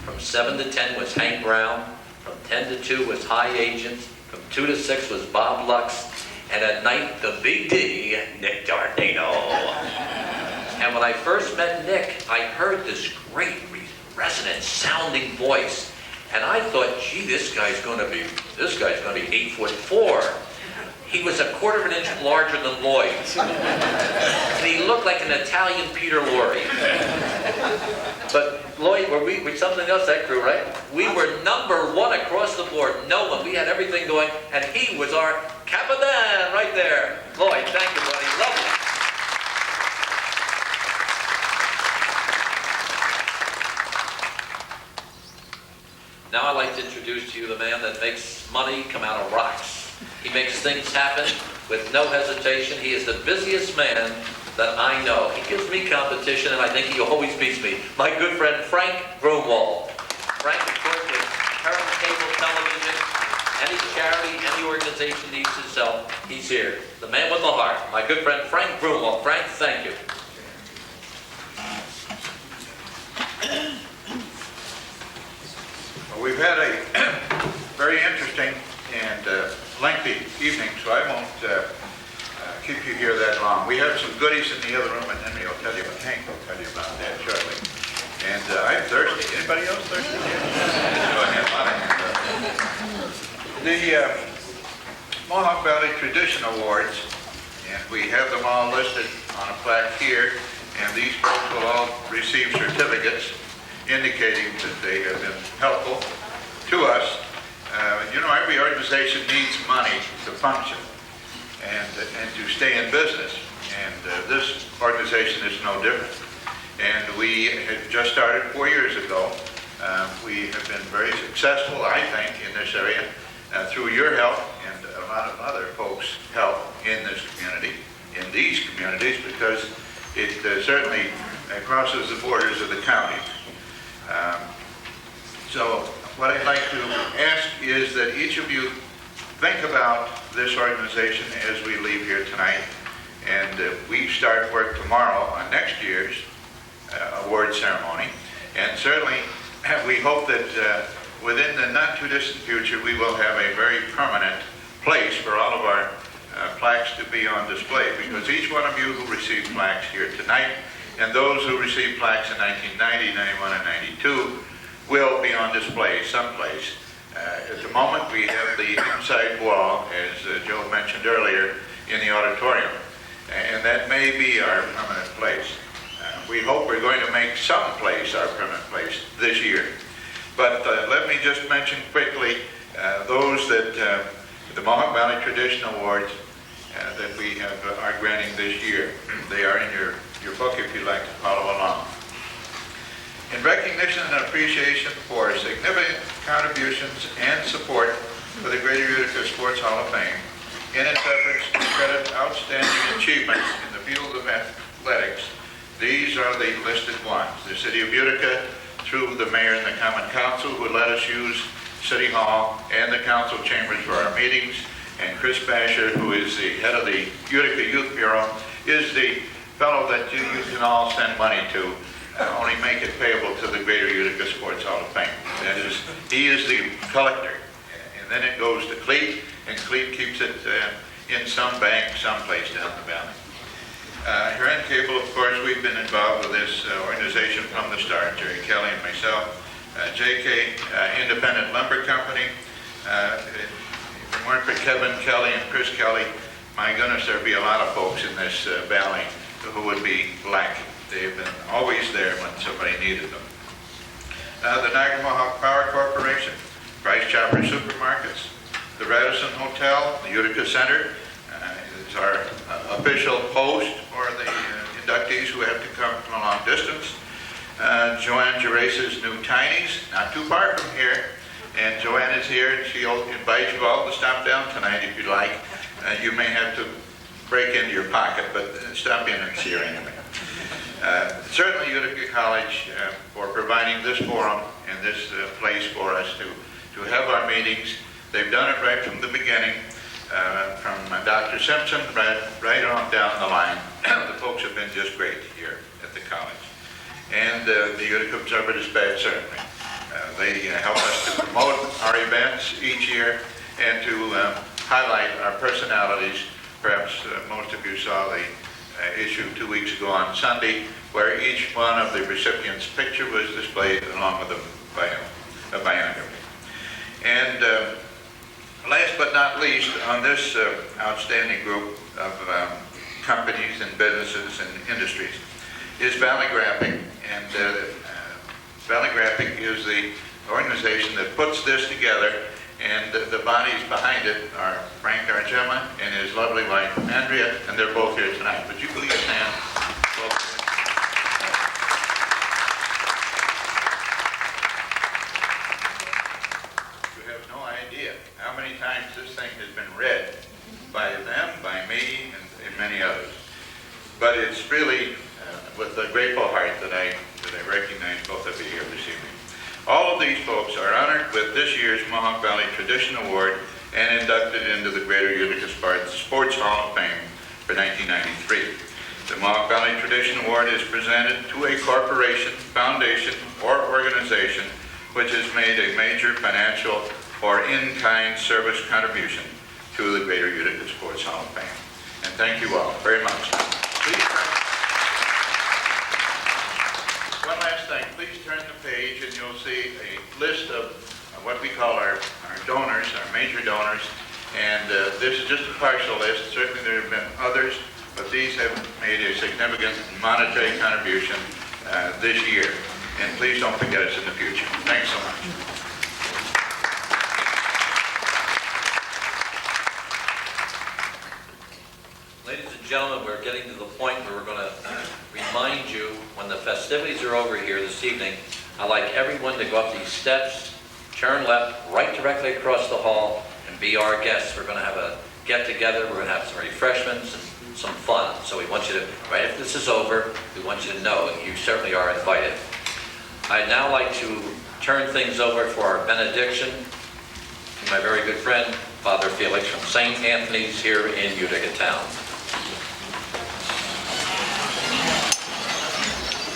from 7 to 10 was Hank Brown, from 10 to 2 was High Agent, from 2 to 6 was Bob Lux, and at night, the Big D, Nick D'Arnado. And when I first met Nick, I heard this great resonant sounding voice. And I thought, gee, this guy's gonna be 8'4". He was a 1/4 inch larger than Lloyd. And he looked like an Italian Peter Lorre. But Lloyd, we're something else, that crew, right? We were #1 across the board. No one, we had everything going, and he was our Capitan right there. Lloyd, thank you, buddy. Love you. Now I'd like to introduce to you the man that makes money come out of rocks. He makes things happen with no hesitation. He is the busiest man that I know. He gives me competition, and I think he always beats me. My good friend, Frank Grunwald. Frank, of course, with current cable television, any charity, any organization needs his help, he's here. The man with the heart, my good friend, Frank Grunwald. Frank, thank you. We've had a very interesting and lengthy evening, so I won't keep you here that long. We have some goodies in the other room, and Henry will tell you, Hank will tell you about that shortly. And I'm thirsty. Anybody else thirsty? The Mohawk Valley Tradition Awards, and we have them all listed on a plaque here, and these folks will all receive certificates indicating that they have been helpful to us. You know, every organization needs money to function and to stay in business. And this organization is no different. And we had just started 4 years ago. We have been very successful, I think, in this area. through your help and a lot of other folks' help in this community, in these communities, because it certainly crosses the borders of the county. So what I'd like to ask is that each of you think about this organization as we leave here tonight, and we start work tomorrow on next year's award ceremony. And certainly we hope that within the not too distant future we will have a very permanent place for all of our plaques to be on display, because each one of you who received plaques here tonight and those who received plaques in 1990, 91, and 92 will be on display someplace. At the moment we have the inside wall, as Joe mentioned earlier, in the auditorium, and that may be our permanent place. We hope we're going to make some place our permanent place this year. But let me just mention quickly those that the Mohawk Valley Tradition Awards that we are granting this year. They are in your book if you'd like to follow along. In recognition and appreciation for significant contributions and support for the Greater Utica Sports Hall of Fame, in its efforts to credit outstanding achievements in the field of athletics, these are the listed ones. The City of Utica, through the Mayor and the Common Council, who let us use City Hall and the council chambers for our meetings, and Chris Basher, who is the head of the Utica Youth Bureau, is the fellow that you can all send money to, only make it payable to the Greater Utica Sports Hall of Fame. That is, he is the collector, and then it goes to Cleet, and Cleet keeps it in some bank someplace down the valley. Here on cable, of course, we've been involved with this organization from the start, Jerry Kelly and myself. JK Independent Lumber Company. If it weren't for Kevin Kelly and Chris Kelly, my goodness, there'd be a lot of folks in this valley who would be lacking. They've been always there when somebody needed them. The Niagara Mohawk Power Corporation, Price Chopper Supermarkets, the Radisson Hotel, the Utica Center is our official host for the inductees who have to come from a long distance. Joanne Gerace's New Tinies, not too far from here. And Joanne is here, and she'll invite you all to stop down tonight if you'd like. You may have to break into your pocket, but stop in and see her anyway. Certainly Utica College for providing this forum and this place for us to have our meetings. They've done it right from the beginning, from Dr. Simpson right on down the line. The folks have been just great here at the college. And the Utica Observer-Dispatch certainly. They help us to promote our events each year and to highlight our personalities. Perhaps most of you saw the issue 2 weeks ago on Sunday, where each one of the recipients' picture was displayed along with a biography. And last but not least, on this outstanding group of companies and businesses and industries is Valley Graphic. And Valley Graphic is the organization that puts this together, and the bodies behind it are Frank Argema and his lovely wife Andrea, and they're both here tonight. Would you please stand? You have no idea how many times this thing has been read by them, by me, and many others. But it's really with a grateful heart that I recognize both of you here this evening. All of these folks are honored with this year's Mohawk Valley Tradition Award and inducted into the Greater Utica Sports Hall of Fame for 1993. The Mohawk Valley Tradition Award is presented to a corporation, foundation, or organization which has made a major financial or in-kind service contribution to the Greater Utica Sports Hall of Fame. And thank you all very much. One last thing, please turn the page and you'll see a list of what we call our donors, our major donors. And this is just a partial list. Certainly there have been others, but these have made a significant monetary contribution this year. And please don't forget us in the future. Thanks so much. Ladies and gentlemen, we're getting to the point where we're going to remind you when the festivities are over here this evening, I'd like everyone to go up these steps, turn left, right directly across the hall, and be our guests. We're going to have a get-together, we're going to have some refreshments and some fun. So we want you to, right after this is over, we want you to know, and you certainly are invited. I'd now like to turn things over for our benediction to my very good friend, Father Felix from St. Anthony's here in Utica town.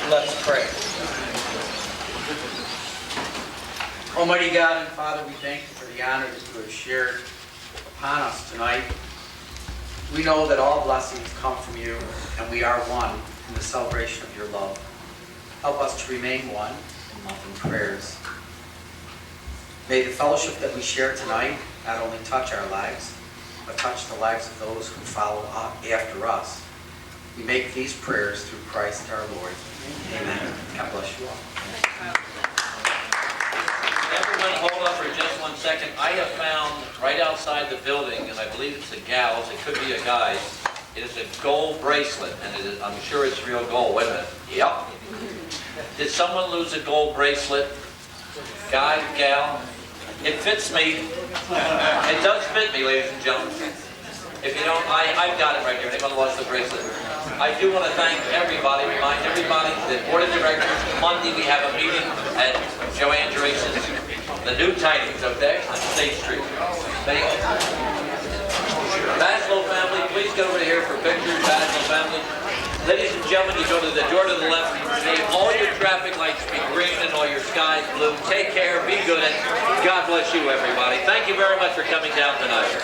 Let's pray. Almighty God and Father, we thank you for the honor that you have shared upon us tonight. We know that all blessings come from you, and we are one in the celebration of your love. Help us to remain one in love and prayers. May the fellowship that we share tonight not only touch our lives, but touch the lives of those who follow after us. We make these prayers through Christ our Lord. Amen. God bless you all. Everyone hold up for just 1 second. I have found right outside the building, and I believe it's a gal's, it could be a guy's, it is a gold bracelet, and it is, I'm sure it's real gold. Wait a minute. Yep. Did someone lose a gold bracelet? Guy, gal? It fits me. It does fit me, ladies and gentlemen. If you don't, I've got it right here. Anyone lost the bracelet? I do want to thank everybody, remind everybody, the Board of Directors, Monday we have a meeting at Joanne Drace's, the new tidings, okay, on State Street. Baslow family, please get over here for pictures, Baslow family. Ladies and gentlemen, you go to the door to the left, see all your traffic lights be green and all your skies blue. Take care, be good, and God bless you, everybody. Thank you very much for coming down tonight.